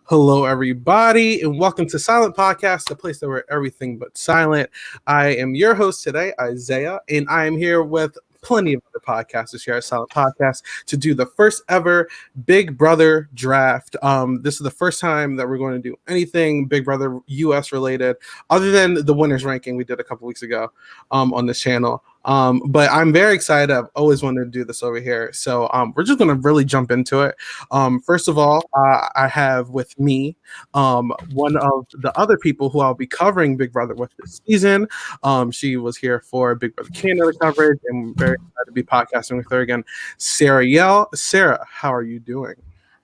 Hello, everybody, and welcome to Silent Podcast, the place that we're everything but silent. I am your host today, Isaiah, and I am here with plenty of other podcasters here at Silent Podcast to do the first ever Big Brother draft. This is the first time that we're going to do anything Big Brother US related, other than the winners ranking we did a couple weeks ago on this channel. But I'm very excited. I've always wanted to do this over here. So we're just going to really jump into it. First of all, I have with me one of the other people who I'll be covering Big Brother with this season. She was here for Big Brother Canada coverage, and I'm very excited to be podcasting with her again. Sarah Yell. Sarah, how are you doing?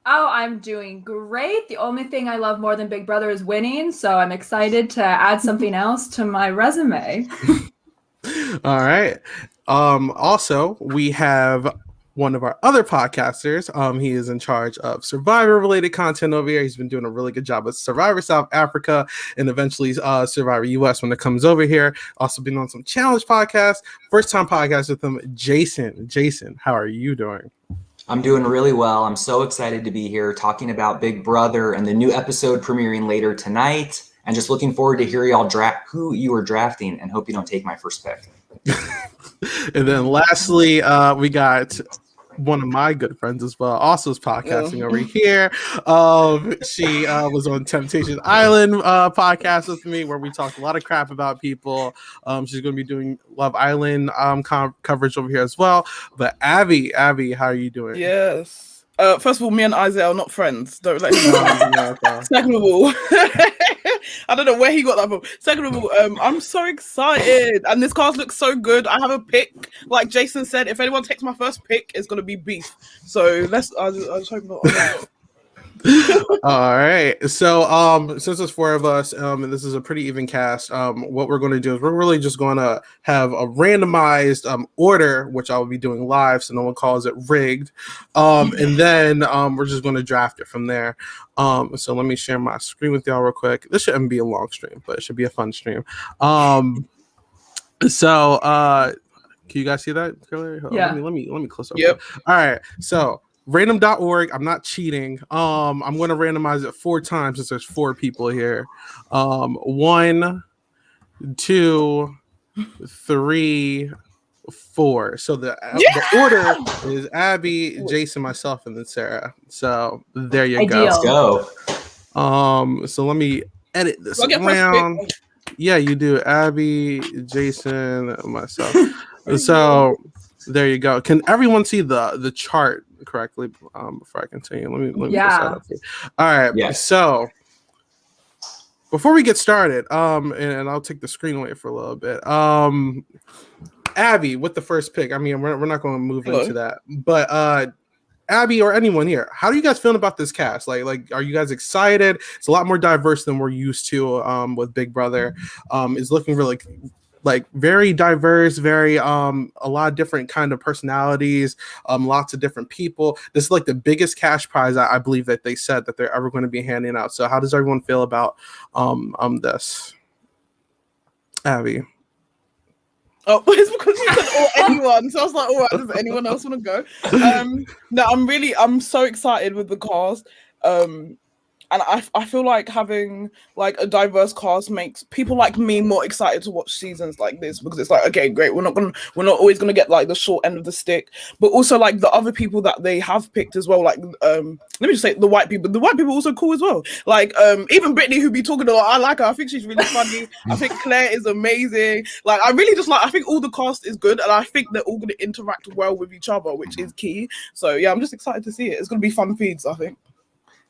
Oh, I'm doing great. The only thing I love more than Big Brother is winning, so I'm excited to add something else to my resume. All right. Also, we have one of our other podcasters. He is in charge of Survivor-related content over here. He's been doing a really good job with Survivor South Africa and eventually Survivor US when it comes over here. Also been on some challenge podcasts. First time podcast with him, Jason. Jason, how are you doing? I'm doing really well. I'm so excited to be here talking about Big Brother and the new episode premiering later tonight. And just looking forward to hear y'all draft who you are drafting, and hope you don't take my first pick. And then lastly, we got one of my good friends as well, also is podcasting over here. She was on Temptation Island podcast with me, where we talked a lot of crap about people. She's going to be doing Love Island coverage over here as well. But Abby, how are you doing? Yes. First of all, me and Isaiah are not friends. Don't let him know. Second of all, I don't know where he got that from. Second of all, I'm so excited. And this cast looks so good. I have a pick. Like Jason said, if anyone takes my first pick, it's going to be beef. So I just hope not. All right, so since there's four of us and this is a pretty even cast, what we're going to do is we're really just going to have a randomized order, which I will be doing live so no one calls it rigged, and then we're just going to draft it from there. So let me share my screen with y'all real quick. This shouldn't be a long stream, but it should be a fun stream. Can you guys see that clearly? Yeah. Let me close up. Yep. All right, so random.org. I'm not cheating. I'm going to randomize it 4 times since there's 4 people here. 1, 2, 3, 4. So the order is Abby, Jason, myself, and then Sarah. So there you go. Let's go. So let me edit this around. Yeah, you do. Abby, Jason, myself. So there you go. Can everyone see the chart correctly before I continue? Let me put that up here. All right. Yeah. So before we get started, and I'll take the screen away for a little bit. Abby with the first pick. I mean, we're not going to move into that, but Abby or anyone here, how are you guys feeling about this cast? Like, are you guys excited? It's a lot more diverse than we're used to with Big Brother. It's looking really very diverse, very a lot of different kind of personalities, lots of different people. This is like the biggest cash prize I believe that they said that they're ever going to be handing out. So how does everyone feel about this? Abby. Oh, it's because you said anyone. So I was like, all right, does anyone else want to go? No, I'm so excited with the cast. And I feel like having like a diverse cast makes people like me more excited to watch seasons like this, because it's like, okay, great, we're not always gonna get like the short end of the stick, but also like the other people that they have picked as well. Like let me just say the white people are also cool as well. Like even Brittany, who be talking a lot, I like her. I think she's really funny. I think Claire is amazing. Like I really just like, I think all the cast is good, and I think they're all gonna interact well with each other, which is key. So yeah, I'm just excited to see it. It's gonna be fun feeds, I think.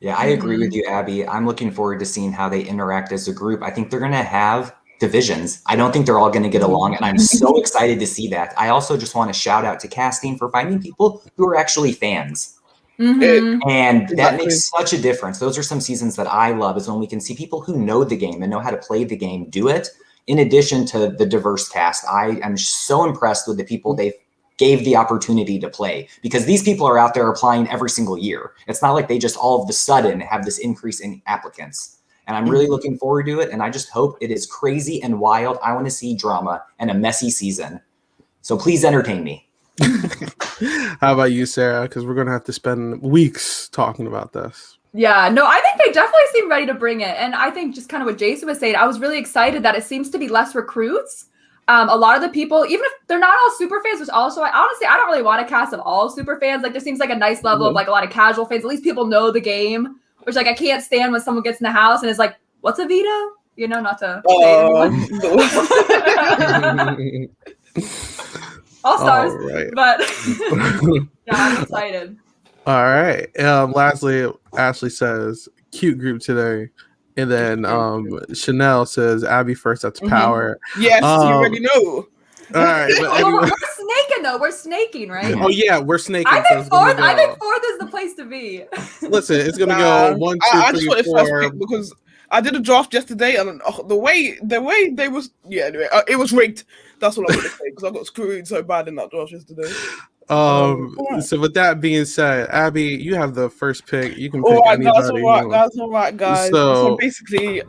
Yeah, I agree with you, Abby. I'm looking forward to seeing how they interact as a group. I think they're going to have divisions. I don't think they're all going to get along, and I'm so excited to see that. I also just want to shout out to casting for finding people who are actually fans. Mm-hmm. And that makes such a difference. Those are some seasons that I love, is when we can see people who know the game and know how to play the game do it, in addition to the diverse cast. I am so impressed with the people they've gave the opportunity to play, because these people are out there applying every single year. It's not like they just all of a sudden have this increase in applicants. And I'm really looking forward to it. And I just hope it is crazy and wild. I want to see drama and a messy season. So please entertain me. How about you, Sarah? Because we're gonna have to spend weeks talking about this. Yeah, no, I think they definitely seem ready to bring it. And I think just kind of what Jason was saying, I was really excited that it seems to be less recruits. A lot of the people, even if they're not all super fans, which also, I don't really want a cast of all super fans. Like, there seems like a nice level of like a lot of casual fans. At least people know the game, which like I can't stand when someone gets in the house and is like, "What's a veto?" You know, not to say anyone. All stars, right. but yeah, I'm excited. All right. Lastly, Ashley says cute group today. And then Chanel says Abby first, that's power. Yes, you already know. All right. But We're snaking though. We're snaking, right? oh yeah, we're snaking. I think fourth. I think fourth is the place to be. Listen, it's gonna go 1, 2, I 3, just wanted 4. first pick because I did a draft yesterday, and the way they was anyway, it was rigged. That's what I want to say because I got screwed so bad in that draft yesterday. So with that being said, Abby, you have the first pick. You can pick All right, anybody. all right, guys. So basically,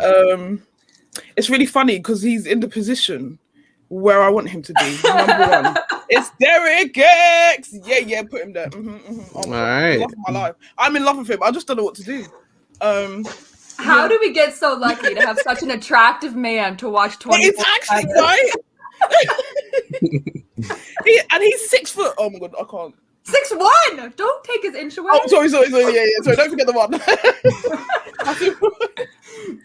it's really funny because he's in the position where I want him to be. Number one, it's Derek X. Yeah, put him there. All right, love of my life. I'm in love with him. I just don't know what to do. How do we get so lucky to have such an attractive man to watch 20? It's actually right. He's 6 foot. Oh my god, I can't. 6'1". Don't take his inch away. Oh, sorry. Yeah. Sorry, don't forget the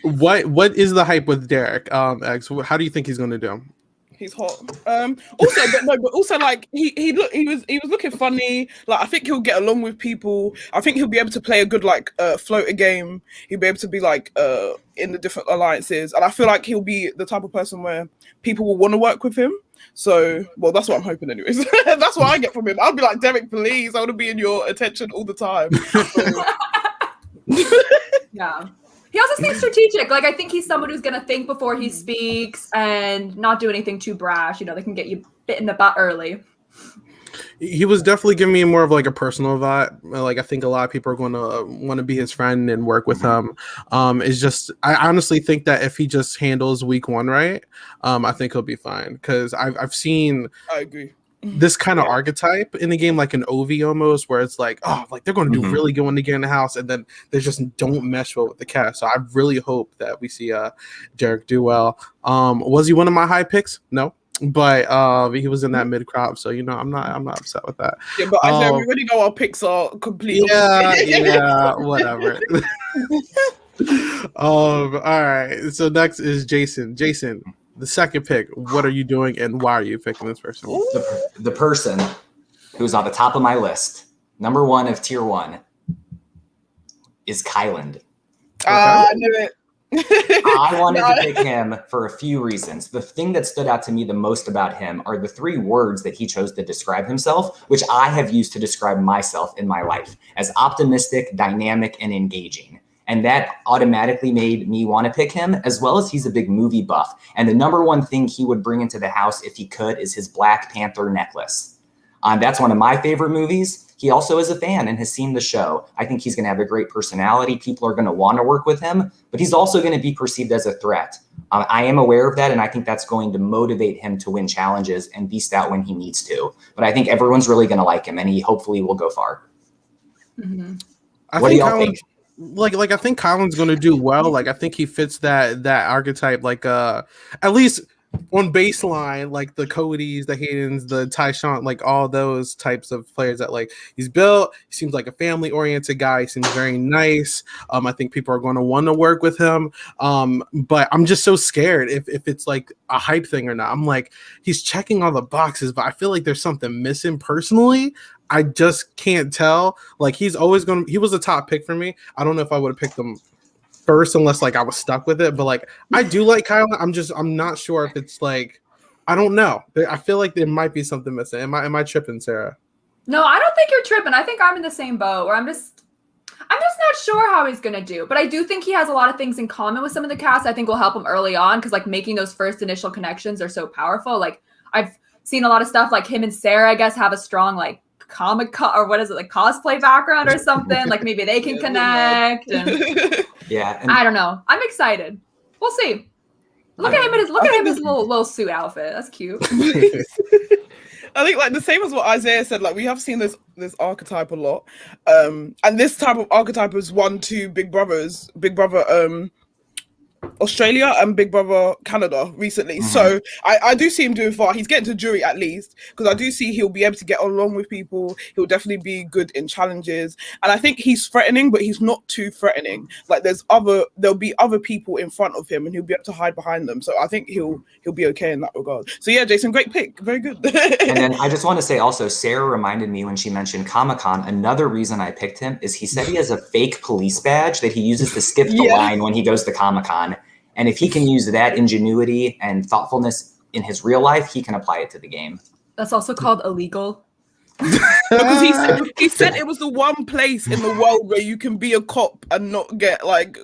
one. What is the hype with Derek? X, how do you think he's gonna do? He's hot. But also like he was looking funny. Like, I think he'll get along with people. I think he'll be able to play a good like floater game. He'll be able to be like in the different alliances, and I feel like he'll be the type of person where people will want to work with him. So, well, that's what I'm hoping, anyways. That's what I get from him. I'll be like, Derek, please, I want to be in your attention all the time. Yeah. He also seems strategic. Like, I think he's someone who's going to think before he speaks and not do anything too brash. You know, they can get you bit in the butt early. He was definitely giving me more of like a personal vibe. Like, I think a lot of people are going to want to be his friend and work with him. It's just, I honestly think that if he just handles week 1 right, I think he'll be fine. Because I've seen. I agree. This kind of archetype in the game, like an Ovi almost, where it's like, oh, like they're going to do really good when they get in the house, and then they just don't mesh well with the cast. So I really hope that we see Derek do well. Was he one of my high picks? No, but he was in that mid crop, so you know, I'm not upset with that. Yeah, but I know we already know our picks are completely. Yeah, whatever. All right. So next is Jason. Jason, the second pick, what are you doing and why are you picking this person? The person who's on the top of my list, number 1 of tier 1, is Kyland. I knew it. I wanted to pick him for a few reasons. The thing that stood out to me the most about him are the 3 words that he chose to describe himself, which I have used to describe myself in my life as optimistic, dynamic, and engaging. And that automatically made me want to pick him, as well as he's a big movie buff. And the number 1 thing he would bring into the house if he could is his Black Panther necklace. That's one of my favorite movies. He also is a fan and has seen the show. I think he's going to have a great personality. People are going to want to work with him, but he's also going to be perceived as a threat. I am aware of that, and I think that's going to motivate him to win challenges and beast out when he needs to. But I think everyone's really going to like him, and he hopefully will go far. What do y'all think? Like I think Colin's going to do well. Like I think he fits that archetype. Like at least on baseline, like the Codys, the Haydens, the Tyshawn, like all those types of players that like he's built. He seems like a family oriented guy. He seems very nice. I think people are going to want to work with him. But I'm just so scared if it's like a hype thing or not. I'm like, he's checking all the boxes, but I feel like there's something missing personally. I just can't tell. Like he was a top pick for me. I don't know if I would have picked him first unless like I was stuck with it. But like I do like Kyle. I'm not sure if it's like, I don't know. I feel like there might be something missing. Am I tripping, Sarah? No, I don't think you're tripping. I think I'm in the same boat where I'm just not sure how he's gonna do. But I do think he has a lot of things in common with some of the cast I think will help him early on, because like making those first initial connections are so powerful. Like I've seen a lot of stuff like him and Sarah, I guess, have a strong like like cosplay background or something. Like maybe they can connect. And Yeah, I don't know. I'm excited. We'll see. Look at him in his little suit outfit. That's cute. I think like the same as what Isaiah said, like we have seen this archetype a lot. And this type of archetype has won two Big Brother Australia and Big Brother Canada recently. Mhm. So I do see him doing far. He's getting to jury at least, because I do see he'll be able to get along with people. He'll definitely be good in challenges. And I think he's threatening, but he's not too threatening. Like there'll be other people in front of him and he'll be able to hide behind them. So I think he'll be okay in that regard. So yeah, Jason, great pick. Very good. And then I just want to say also, Sarah reminded me when she mentioned Comic-Con, another reason I picked him is he said he has a fake police badge that he uses to skip the line when he goes to Comic-Con. And if he can use that ingenuity and thoughtfulness in his real life, he can apply it to the game. That's also called illegal. Because he said it was the one place in the world where you can be a cop and not get like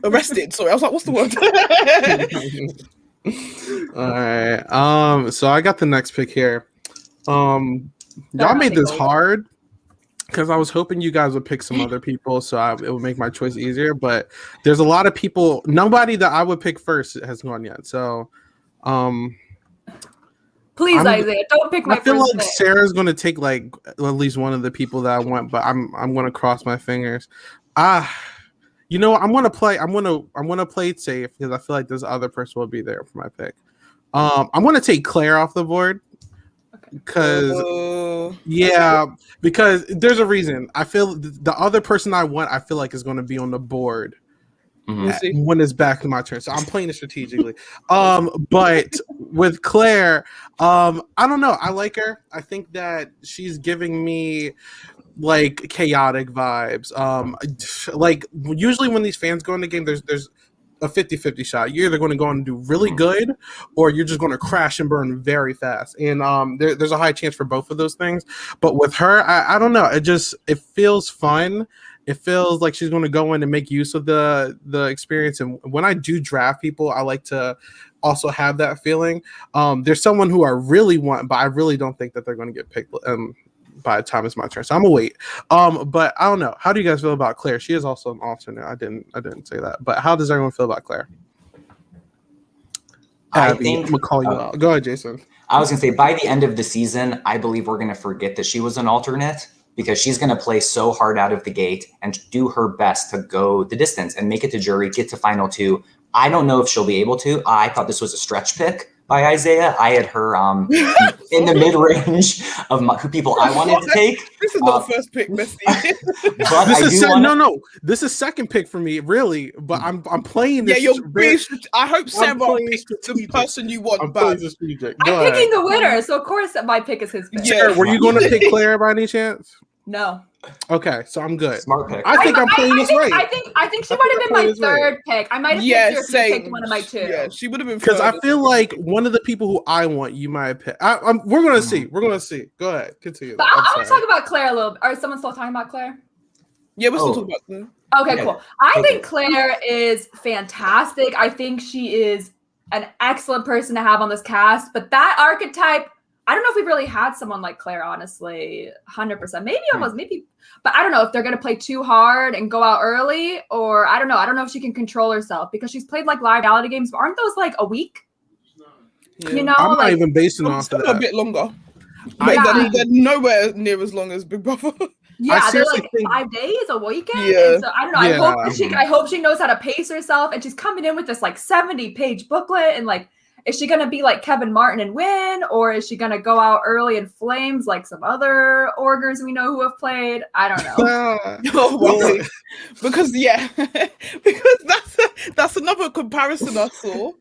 arrested. Sorry, I was like, what's the word? All right. So I got the next pick here. Y'all made this hard because I was hoping you guys would pick some other people, so it would make my choice easier. But there's a lot of people. Nobody that I would pick first has gone yet. So, please, Isaiah, don't pick my first. I feel like pick. Sarah's going to take like at least one of the people that I want, but I'm going to cross my fingers. You know, I'm gonna play it safe because I feel like this other person will be there for my pick. I'm gonna take Claire off the board because there's a reason. I feel the other person I want, I feel like is going to be on the board when it's back to my turn. So I'm playing it strategically. But with Claire, I don't know. I like her. I think that she's giving me like chaotic vibes. Like usually when these fans go in the game, there's a 50-50 shot. You're either going to go and do really good or you're just going to crash and burn very fast. And there's a high chance for both of those things. But with her, I don't know. It feels fun. It feels like she's going to go in and make use of the experience. And when I do draft people, I like to also have that feeling. There's someone who I really want, but I really don't think that they're going to get picked by the time it's my turn. So I'm gonna wait. But I don't know. How do you guys feel about Claire? She is also an alternate. I didn't say that. But how does everyone feel about Claire? I'm gonna call you out. Go ahead, Jason. I was gonna say by the end of the season, I believe we're gonna forget that she was an alternate because she's gonna play so hard out of the gate and do her best to go the distance and make it to jury, get to final two. I don't know if she'll be able to. I thought this was a stretch pick by Isaiah. I had her in the mid-range of who people I wanted to take. This is not first pick, Misty. This is second pick for me, really. But I'm playing this. Yeah, I hope Sarah picks the person you want. I'm picking the winner, so of course my pick is his pick. Yeah, were you going to pick Claire by any chance? No. Okay, so I'm good. Smart pick. I think I'm playing this right. I think she might have been my third pick. I might have picked her if you picked one of my two. Yeah, she would have been. Because I feel like one of the people who I want, you might have picked. We're gonna see. We're gonna see. Go ahead, continue. But I want to talk about Claire a little bit. Is someone still talking about Claire? Yeah, we're still talking about Claire. Okay, cool. I think Claire is fantastic. I think she is an excellent person to have on this cast. But that archetype, I don't know if we've really had someone like Claire, honestly, 100%. Maybe. But I don't know if they're going to play too hard and go out early, or I don't know. I don't know if she can control herself because she's played like live reality games. But aren't those like a week? Yeah. You know, I'm not even basing off of that. A bit longer. They're nowhere near as long as Big Brother. Yeah, they're like 5 days, a weekend. Yeah. And so I don't know. I hope she knows how to pace herself, and she's coming in with this like 70-page booklet, and like, is she gonna be like Kevin Martin and win, or is she gonna go out early in flames like some other Orgers we know who have played? I don't know. Because that's another comparison I saw.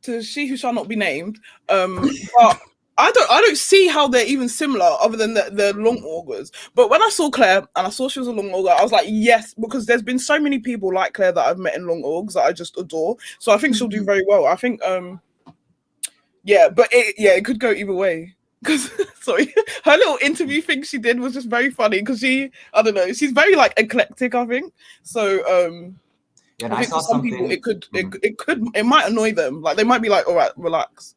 To She Who Shall Not Be Named. But I don't see how they're even similar other than the long augurs. But when I saw Claire and I saw she was a long augur, I was like, yes, because there's been so many people like Claire that I've met in long augs that I just adore. So I think she'll do very well. I think, it could go either way. Because sorry, her little interview thing she did was just very funny because she's very like eclectic, I think. So I think for some people it might annoy them. Like they might be like, all right, relax.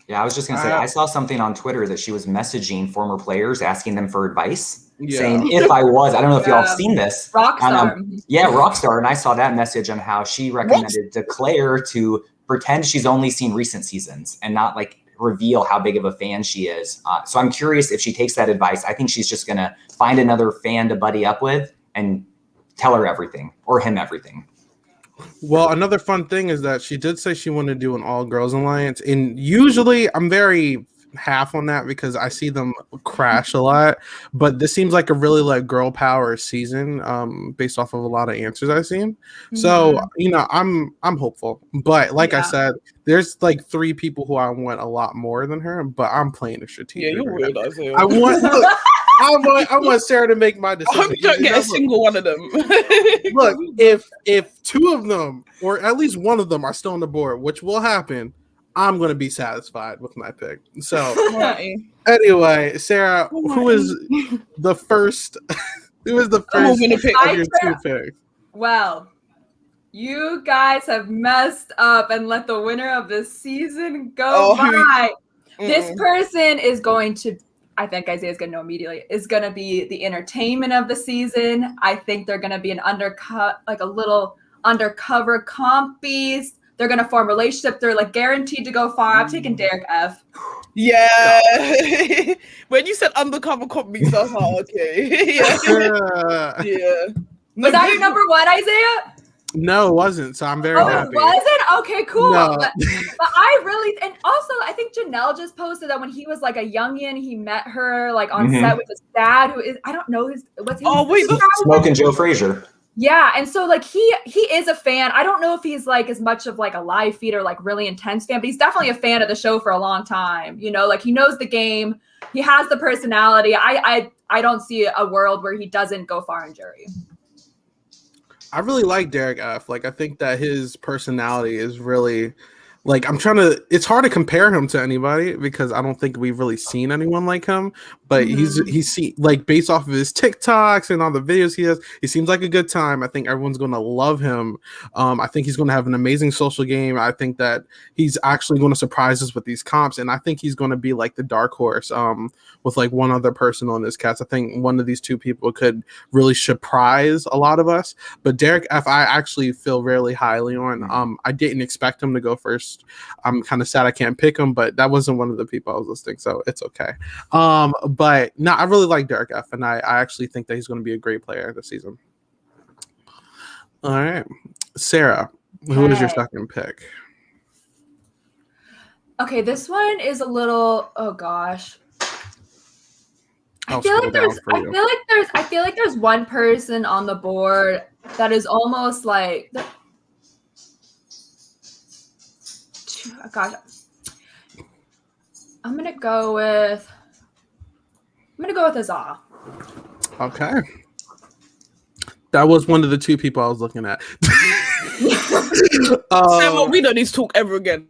Yeah, I was just going to say, I saw something on Twitter that she was messaging former players, asking them for advice, saying, if I don't know if y'all have seen this. Rockstar. Rockstar. And I saw that message on how she recommended to Claire to pretend she's only seen recent seasons and not like reveal how big of a fan she is. So I'm curious if she takes that advice. I think she's just going to find another fan to buddy up with and tell her everything or him everything. Well, another fun thing is that she did say she wanted to do an all girls alliance, and usually I'm very half on that because I see them crash a lot, but this seems like a really like girl power season based off of a lot of answers I've seen. So I'm hopeful, but like I said, there's like 3 people who I want a lot more than her, but I'm playing a strategic. Yeah, you're weird, Isaiah. I want Sarah to make my decision. I hope you don't get a single one of them. Look, if 2 of them or at least one of them are still on the board, which will happen, I'm going to be satisfied with my pick. So anyway, Sarah, who is the first? Who is the first of your 2 picks? Well, you guys have messed up and let the winner of the season go by. This person is going to, I think Isaiah's going to know immediately, is going to be the entertainment of the season. I think they're going to be an a little undercover comp beast. They're going to form a relationship. They're like guaranteed to go far. I'm taking Derek F. Yeah. When you said undercover comp beast, I was like, okay. Yeah. Was that your number 1, Isaiah? No, it wasn't. So I'm very happy. It wasn't? Okay, cool. No. But I really, and also I think Janelle just posted that when he was like a youngin, he met her like on set with his dad, who is, I don't know what's his Smoking Joe Frazier. Yeah, and so like he is a fan. I don't know if he's like as much of like a live feed or like really intense fan, but he's definitely a fan of the show for a long time. You know, like he knows the game. He has the personality. I don't see a world where he doesn't go far in jury. I really like Derek F. Like I think that his personality is really like it's hard to compare him to anybody because I don't think we've really seen anyone like him, but he's like based off of his TikToks and all the videos he has, he seems like a good time. I think everyone's going to love him. I think he's going to have an amazing social game. I think that he's actually going to surprise us with these comps, and I think he's going to be like the dark horse with like one other person on this cast. I think one of these 2 people could really surprise a lot of us, but Derek F, I actually feel really highly on. I didn't expect him to go first. I'm kind of sad I can't pick him, but that wasn't one of the people I was listening, so it's okay. But no, I really like Derek F, and I actually think that he's going to be a great player this season. All right, Sarah, who is your second pick? Okay, this one is a little. Oh gosh. I feel like there's one person on the board that is almost like. Gosh, I'm gonna go with Azah. Okay, that was one of the 2 people I was looking at. We don't need to talk ever again.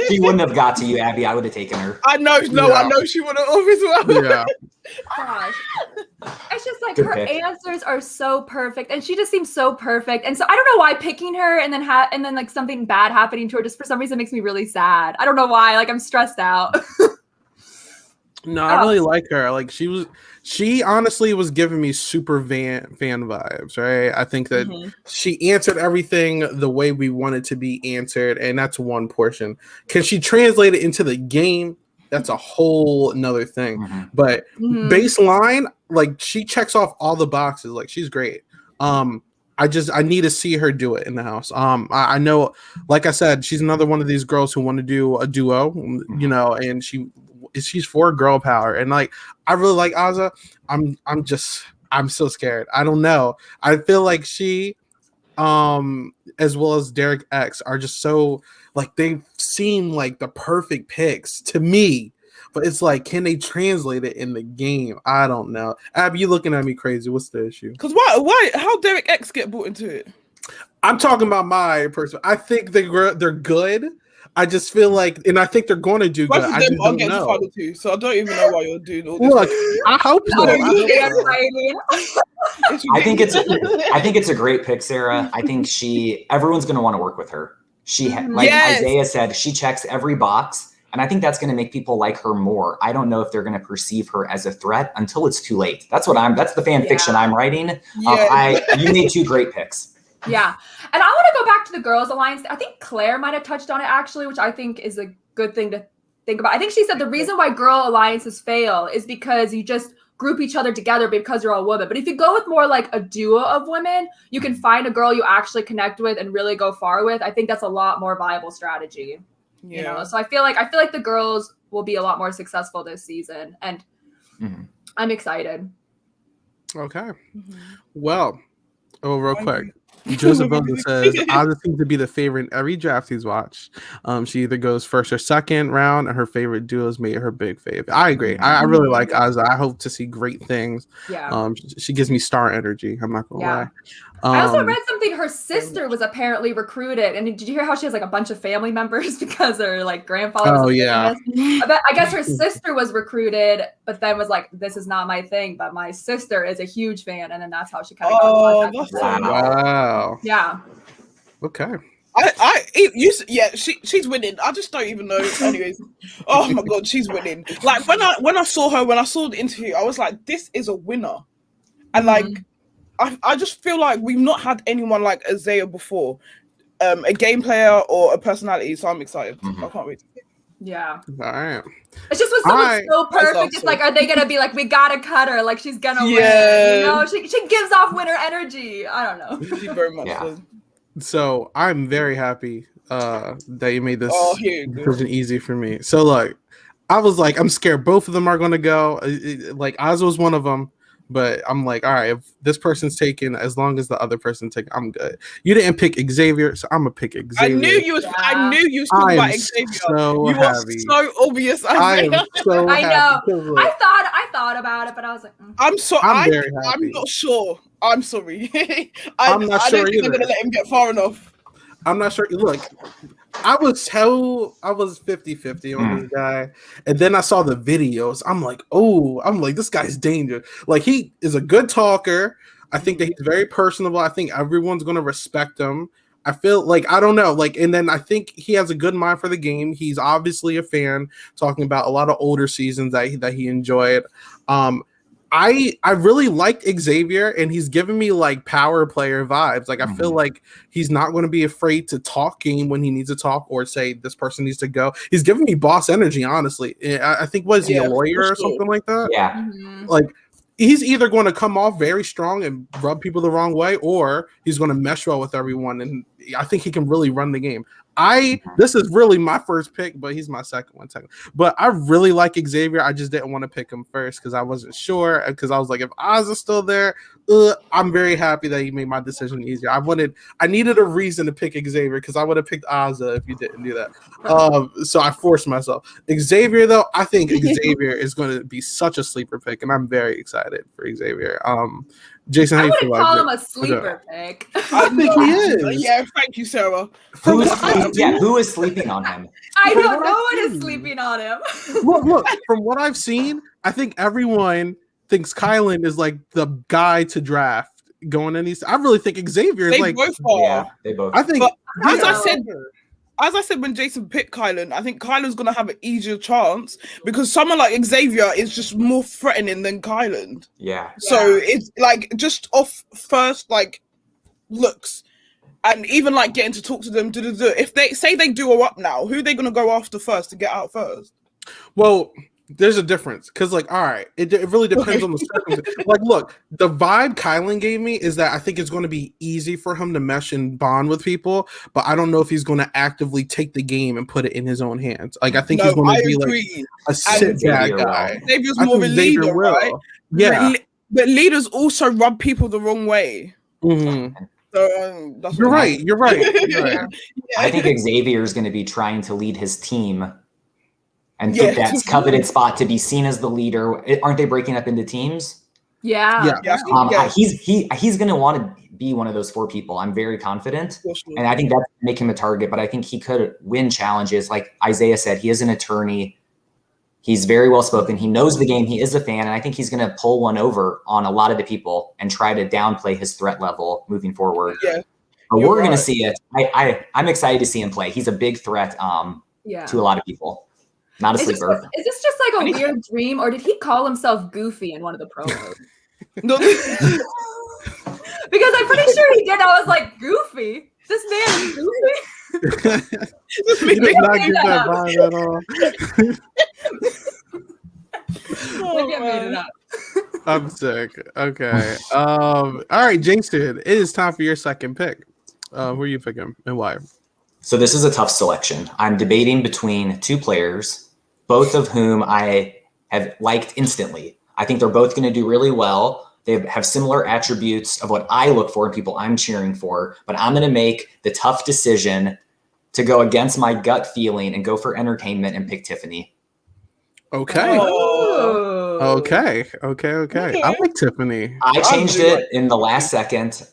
She wouldn't have got to you, Abby. I would have taken her. I know she would have as well. Yeah. Gosh. It's just like Good her pick. answers are so perfect, and she just seems so perfect. And so I don't know why picking her and then like something bad happening to her just for some reason makes me really sad. I don't know why. Like I'm stressed out. No, I really like her. Like she honestly was giving me super fan vibes, right? I think that she answered everything the way we wanted to be answered, and that's one portion. Can she translate it into the game? That's a whole another thing. But baseline, like she checks off all the boxes. Like she's great. I need to see her do it in the house. I know, like I said, she's another one of these girls who want to do a duo, you know, and she's for girl power, and like I really like Azah. I'm so scared. I don't know. I feel like she, as well as Derek X, are just so like they seem like the perfect picks to me. But it's like, can they translate it in the game? I don't know. Ab, you looking at me crazy? What's the issue? Because why? How Derek X get brought into it? I'm talking about my person. I think they're good. I just feel like, and I think they're going to do good. I just don't know. So I don't even know why you're doing all this. Look, I hope so. I think it's a great pick, Sarah. I think everyone's going to want to work with her. Isaiah said, she checks every box, and I think that's going to make people like her more. I don't know if they're going to perceive her as a threat until it's too late. That's the fan fiction I'm writing. Yeah. You made 2 great picks. Yeah. And I want to go back to the girls' alliance. I think Claire might have touched on it actually, which I think is a good thing to think about. I think she said the reason why girl alliances fail is because you just group each other together because you're all women. But if you go with more like a duo of women, you can find a girl you actually connect with and really go far with. I think that's a lot more viable strategy. Yeah. You know, so I feel like the girls will be a lot more successful this season, and I'm excited. Okay. Well, real quick. Joseph Boza says Ozzy seems to be the favorite in every draft he's watched. She either goes first or second round, and her favorite duos made her big favorite. I agree. I really like Ozzy. I hope to see great things. Yeah. She gives me star energy. I'm not gonna lie. I also read something. Her sister was apparently recruited, and did you hear how she has like a bunch of family members because her like grandfather was famous? I guess her sister was recruited, but then was like, "This is not my thing," but my sister is a huge fan, and then that's how she kind of got that's wow. Yeah. Okay. She's winning. I just don't even know. Anyways, oh my god, she's winning. Like when I saw the interview, I was like, this is a winner, and like. I just feel like we've not had anyone like Isaiah before, a game player or a personality. So I'm excited. I can't wait. Yeah. All right. It's just when someone's so perfect. It's like, are they gonna be like, we gotta cut her? Like she's gonna win. You know, she gives off winner energy. I don't know. She very much does. So I'm very happy that you made this decision easy for me. So like, I was like, I'm scared both of them are gonna go. Like Oz was one of them. But I'm like, all right, if this person's taken, as long as the other person's taken, I'm good. You didn't pick Xavier, so I'm gonna pick Xavier. I knew you was talking about Xavier. So you happy. Are so obvious. I am so I know. happy. I thought about it, but I was like, I'm very happy. I'm not sure. I'm sorry. I'm not sure I don't think I'm gonna let him get far enough. I'm not sure. Look, I was 50-50 on this guy. And then I saw the videos. I'm like, this guy's dangerous. Like, he is a good talker. I think that he's very personable. I think everyone's going to respect him. I feel like, I don't know. Like, and then I think he has a good mind for the game. He's obviously a fan, talking about a lot of older seasons that he enjoyed. I really liked Xavier, and he's giving me like power player vibes. Like I feel like he's not going to be afraid to talk game when he needs to talk, or say this person needs to go. He's giving me boss energy, honestly. I think was he a lawyer or something like that? Yeah. Like he's either going to come off very strong and rub people the wrong way, or he's going to mesh well with everyone. And I think he can really run the game. This is really my first pick, but he's my second one. But I really like Xavier. I just didn't want to pick him first because I wasn't sure. Because I was like, if Oz is still there, I'm very happy that he made my decision easier. I needed a reason to pick Xavier because I would have picked Ozza if you didn't do that. So I forced myself. Xavier, though, I think Xavier is going to be such a sleeper pick, and I'm very excited for Xavier. Jason, how I you wouldn't feel call about him a sleeper pick. I think he is. Yeah, thank you, Sarah. Who is sleeping on him? I know no one is sleeping on him. Look, from what I've seen, I think everyone thinks Kylan is like the guy to draft going in these. I really think Xavier is They both. I think, as I said when Jason picked Kylan, I think Kylan's gonna have an easier chance because someone like Xavier is just more threatening than Kylan. Yeah. So it's like just off first like looks, and even like getting to talk to them. If they say they duo up now, who are they gonna go after first to get out first? Well, there's a difference because, like, all right, it really depends on the circumstance. Like, look, the vibe Kylan gave me is that I think it's going to be easy for him to mesh and bond with people, but I don't know if he's going to actively take the game and put it in his own hands. Like, I think he's going to be like a sit-back guy. Xavier's more of a leader, right? Yeah, but leaders also rub people the wrong way. Mm-hmm. So, You're right. I think Xavier is going to be trying to lead his team and get that coveted spot to be seen as the leader. Aren't they breaking up into teams? Yeah. He's going to want to be one of those 4 people. I'm very confident. And I think that's make him a target, but I think he could win challenges. Like Isaiah said, he is an attorney. He's very well spoken. He knows the game. He is a fan. And I think he's going to pull one over on a lot of the people and try to downplay his threat level moving forward. Yeah. But we're going to see it. I'm excited to see him play. He's a big threat to a lot of people. Not a sleeper. Is this just like a weird dream, or did he call himself Goofy in one of the promos? Because I'm pretty sure he did. I was like, Goofy? This man is Goofy? You did not get that vibe at all. Maybe I made it up. I'm sick. Okay. All right, Jason, it is time for your second pick. Who are you picking and why? So this is a tough selection. I'm debating between two players, both of whom I have liked instantly. I think they're both going to do really well. They have similar attributes of what I look for in people I'm cheering for, but I'm going to make the tough decision to go against my gut feeling and go for entertainment and pick Tiffany. Okay. Oh. Okay. I like Tiffany. I changed it in the last second.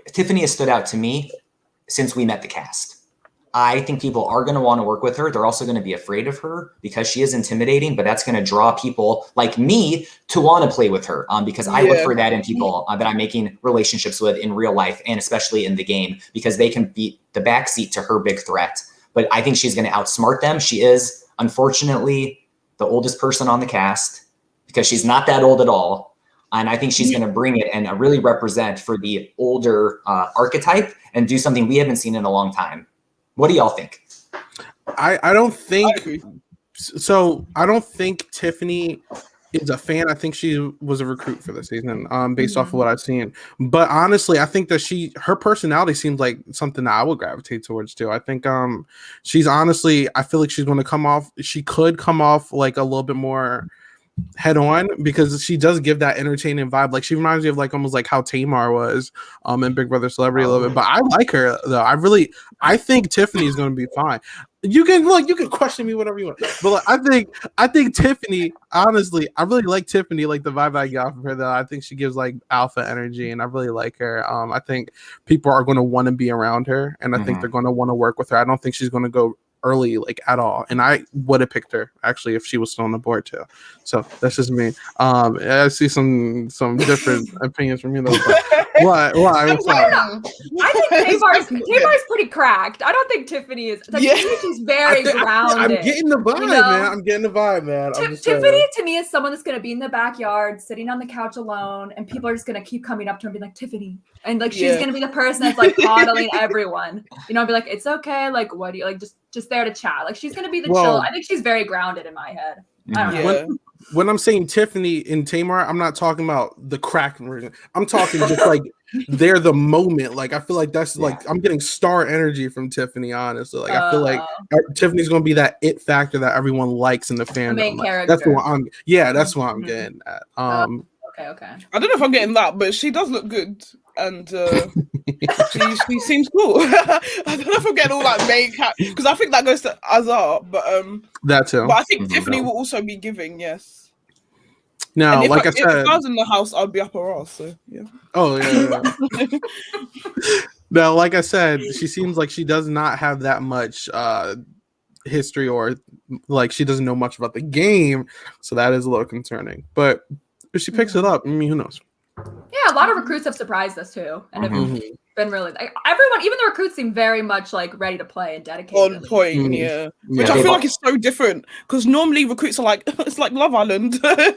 Tiffany has stood out to me since we met the cast. I think people are going to want to work with her. They're also going to be afraid of her because she is intimidating, but that's going to draw people like me to want to play with her because I look for that in people that I'm making relationships with in real life and especially in the game because they can beat the backseat to her big threat. But I think she's going to outsmart them. She is, unfortunately, the oldest person on the cast because she's not that old at all. And I think she's going to bring it and really represent for the older archetype and do something we haven't seen in a long time. What do y'all think? I don't think so. I don't think Tiffany is a fan. I think she was a recruit for the season, based off of what I've seen. But honestly, I think that her personality seems like something that I would gravitate towards too. I think she's honestly, I feel like she's going to come off. She could come off like a little bit more head on because she does give that entertaining vibe. Like she reminds me of like almost like how Tamar was in Big Brother Celebrity a little bit. But I like her though. I think Tiffany is going to be fine. You can question me whatever you want, but like, I think Tiffany. Honestly, I really like Tiffany. Like the vibe I got from her, though. I think she gives like alpha energy, and I really like her. I think people are going to want to be around her, and I think they're going to want to work with her. I don't think she's going to go early like at all, and I would have picked her actually if she was still on the board too. So that's just me. I see some different opinions from you though. Why? What's up? I think Tamar's pretty cracked. I don't think Tiffany is. Like, she's very grounded. I'm getting the vibe, man. I'm getting the vibe, man. Tiffany to me is someone that's going to be in the backyard, sitting on the couch alone, and people are just going to keep coming up to her and be like, Tiffany. And like she's going to be the person that's like coddling everyone. You know, be like, it's okay. Like, what do you like? Just there to chat. Like she's going to be the chill. I think she's very grounded in my head. I don't know. When I'm saying Tiffany and Tamar, I'm not talking about the crack version. I'm talking just like they're the moment. Like I feel like that's like I'm getting star energy from Tiffany. Honestly, like I feel like Tiffany's going to be that it factor that everyone likes in the fandom. The main character. That's what I'm. Yeah, that's what I'm getting at. Okay. I don't know if I'm getting that, but she does look good, and she seems cool. I don't know if I'm getting all that main cat because I think that goes to Azar, but that too. But I think Tiffany will also be giving, yes. No, like I said, if I was in the house, I'd be up her ass. So yeah. Oh yeah. No, like I said, she seems like she does not have that much history or like she doesn't know much about the game, so that is a little concerning. But if she picks it up, I mean, who knows? Yeah, a lot of recruits have surprised us too, and have been really like everyone. Even the recruits seem very much like ready to play and dedicated. On point, Which I feel like is so different because normally recruits are like it's like Love Island. Well,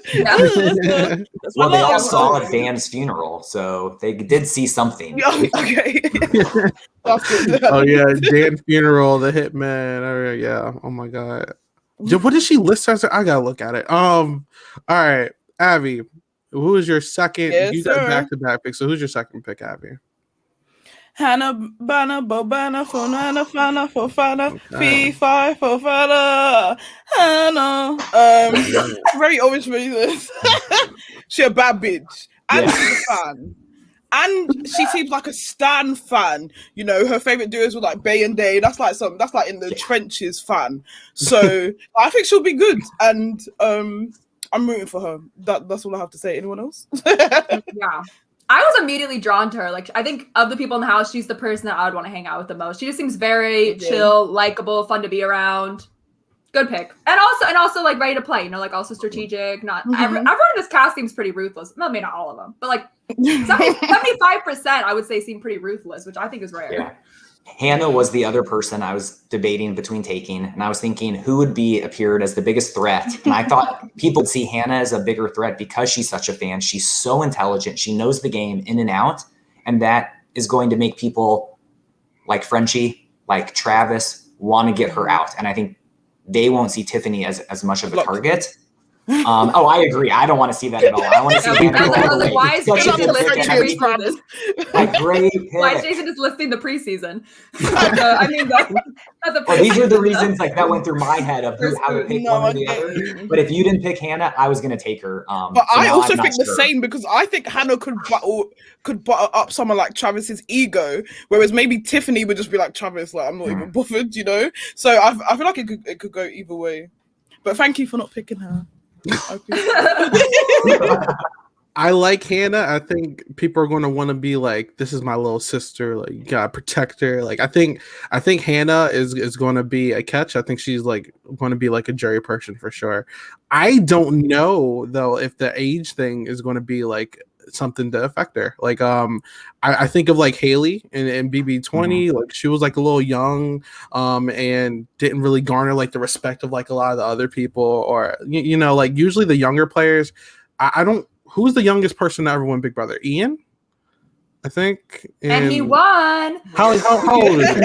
they all saw a band's funeral, so they did see something. Okay. Oh yeah, Dan Funeral, the Hitman. Yeah. Oh my god. What did she list as? I gotta look at it. All right, Abby. Who is your second? You got back-to-back picks. So who's your second pick, Abby? Hannah, Bana, Bobana, Fonana, Fana, Fofana, Fee-Fi, Fofana, Hannah. Very obvious reasons. She's a bad bitch. And she's a fan. And she seems like a Stan fan. You know, her favorite duos were like Bay and Day. That's like in the trenches fan. So I think she'll be good. And I'm rooting for her. That's all I have to say. Anyone else? Yeah. I was immediately drawn to her. Like, I think of the people in the house, she's the person that I would want to hang out with the most. She just seems very chill, likable, fun to be around. Good pick. And also like ready to play, you know, like also strategic. Not everyone in this cast seems pretty ruthless. Well, maybe not all of them, but like 75% I would say seem pretty ruthless, which I think is rare. Yeah. Hannah was the other person I was debating between taking, and I was thinking who would appeared as the biggest threat. And I thought people would see Hannah as a bigger threat because she's such a fan. She's so intelligent. She knows the game in and out. and that is going to make people like Frenchie, like Travis, want to get her out. And I think they won't see Tiffany as much of a target. I agree. I don't want to see that at all. I want to see Hannah go all the way. Why is Such a Jason good pick, listing the Abby. preseason? Like, great pick. Why is Jason just listing the preseason? I mean, that's the Well, these are the reasons like that went through my head of how to pick one or the I other. get you. But if you didn't pick Hannah, I was going to take her. But so I now also I'm not think the sure. same, because I think Hannah could butter up someone like Travis's ego, whereas maybe Tiffany would just be like, Travis, like, I'm not even bothered, you know. So I feel like it could go either way. But thank you for not picking her. I like Hannah. I think people are going to want to be like, this is my little sister. Like, you gotta protect her. Like, I think Hannah is going to be a catch. I think she's like going to be like a jury person for sure. I don't know though if the age thing is going to be like something to affect her. Like, I think of like Haley and BB20. Like, she was like a little young, and didn't really garner like the respect of like a lot of the other people, or you know, like usually the younger players. I don't. Who's the youngest person to ever win Big Brother? Ian, I think. And he won. How old is he?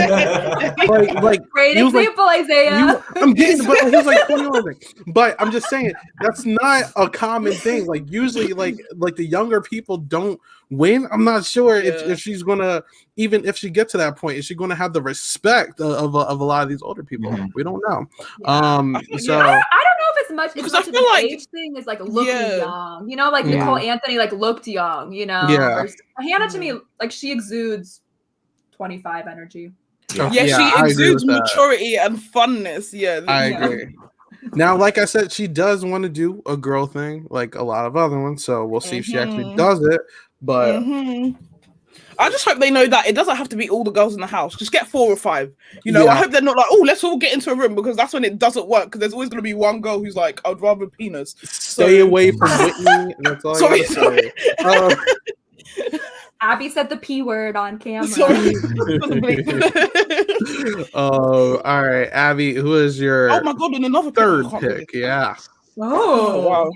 like Great he was like- example, Isaiah. I'm getting, but he was like 21. But I'm just saying that's not a common thing. Like usually, like the younger people don't win. I'm not sure if she's gonna, even if she gets to that point, is she gonna have the respect of a lot of these older people? We don't know. So I don't know if it's much Because as much I of feel an like- age thing is like looking Yeah. young. You know, like Nicole Anthony like looked young, you know. Yeah. Versus Hannah to me, like she exudes 25 energy. Yeah, I she agree exudes with that. maturity and funness. Yeah, I agree. Now, like I said, she does want to do a girl thing, like a lot of other ones. So we'll see if she actually does it. But I just hope they know that it doesn't have to be all the girls in the house. Just get 4 or 5. You know, Yeah. I hope they're not like, oh, let's all get into a room, because that's when it doesn't work. Because there's always going to be one girl who's like, I'd rather penis. stay away from Whitney. That's all I Sorry, gotta say. Abby said the P word on camera. Sorry. All right, Abby, who is your Oh my god, and another third I can't pick? believe it. Yeah, Oh wow.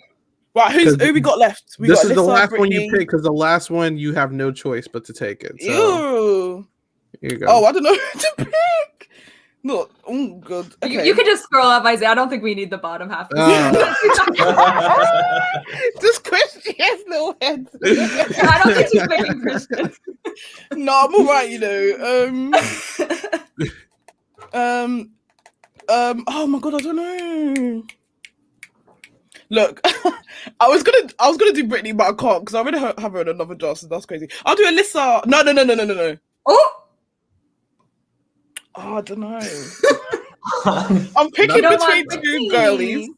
Right, who we got left? We this got is the Alyssa, last one you Brittany. pick because the last one you have no choice but to take it. So Ew. here you go. Oh, I don't know who to pick. No, oh god. Okay. You could just scroll up, Isaiah. I don't think we need the bottom half. This Christian little head. I don't think she's picking Christian. No, I'm alright, you know. Oh my god, I don't know. Look, I was gonna do Brittany, but I can't because I already have her in another draft, so that's crazy. I'll do Alyssa. No. Oh, I don't know. I'm picking you don't between want two girlies.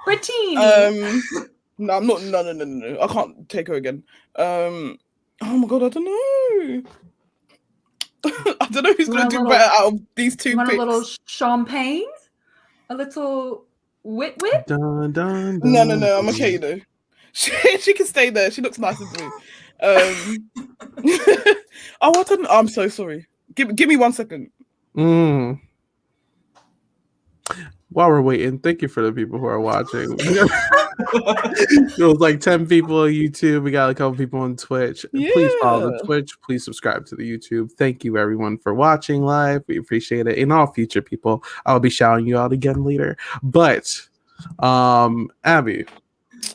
Brittany. No, I'm not. No. I can't take her again. Oh my god, I don't know. I don't know who's gonna do better out of these two You want picks. a little champagne? A little whip? Dun, dun, No, dun. I'm okay, you know. She can stay there. She looks nice and blue. Oh, I don't know. I'm so sorry. Give me 1 second. While we're waiting, thank you for the people who are watching. There was like 10 people on YouTube. We got a couple people on Twitch. Please follow the Yeah. Twitch. Please subscribe to the YouTube. Thank you everyone for watching live. We appreciate it. And all future people, I'll be shouting you out again later. But Abby.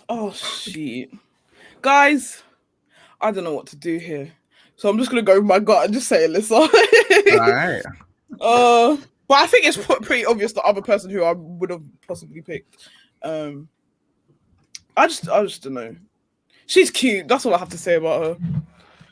Oh shit. Guys, I don't know what to do here. So I'm just gonna go with my gut and just say Alyssa. All right. But I think it's pretty obvious the other person who I would have possibly picked. I just don't know. She's cute. That's all I have to say about her.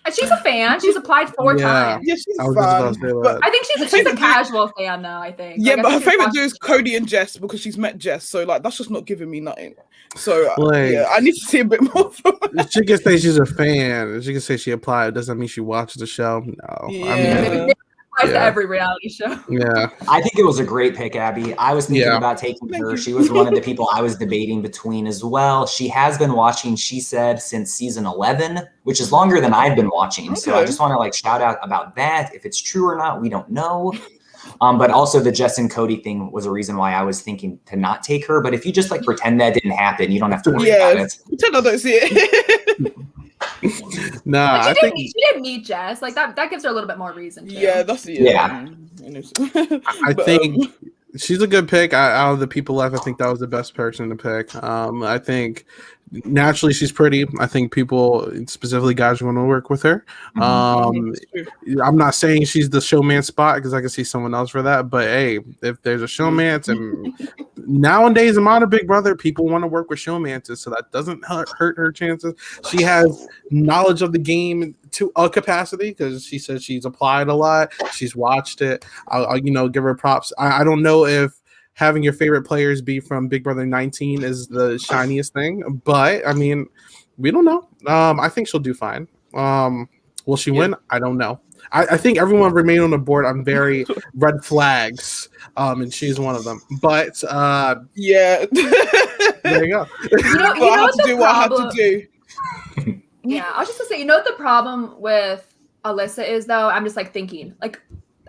And she's a fan. She's applied 4 times. Yeah, she's I was just about to fun. say But that. I think she's a casual fan, though. I think. yeah, Like, I but her think she's favorite watched duo is the show. Cody and Jess because she's met Jess. So like that's just not giving me nothing. So Like- yeah, I need to see a bit more from her. She can say she's a fan. She can say she applied. Doesn't mean she watches the show. No. Yeah. I Maybe mean, it applies Yeah. to every reality show. yeah. I think it was a great pick, Abby. I was thinking Yeah. about taking Thank her. you. She was one of the people I was debating between as well. She has been watching, she said, since season 11, which is longer than I've been watching. So I Okay. just want to like shout out about that. If it's true or not, we don't know. But also the Jess and Cody thing was a reason why I was thinking to not take her. But if you just like pretend that didn't happen, you don't have to worry about Yeah, it. pretend I don't see it. Nah, Like I think she did meet Jess. Like that gives her a little bit more reason. Too. Yeah, that's Yeah. I think she's a good pick. Out of the people left, I think that was the best person to pick. I think naturally she's pretty. I think people, specifically guys, want to work with her. I'm not saying she's the showman spot because I can see someone else for that. But hey, if there's a showmance, and nowadays in modern Big Brother, people want to work with showmances, so that doesn't hurt her chances. She has knowledge of the game to a capacity because she says she's applied a lot. She's watched it. I'll give her props. I don't know if having your favorite players be from Big Brother 19 is the shiniest thing, but I mean, we don't know. I think she'll do fine. Will she win? I don't know. I think everyone remain on the board on very red flags, and she's one of them. But yeah, there you go. You know what the what I have problem? to do. Yeah, I was just gonna say, you know what the problem with Alyssa is though? I'm just like thinking, like,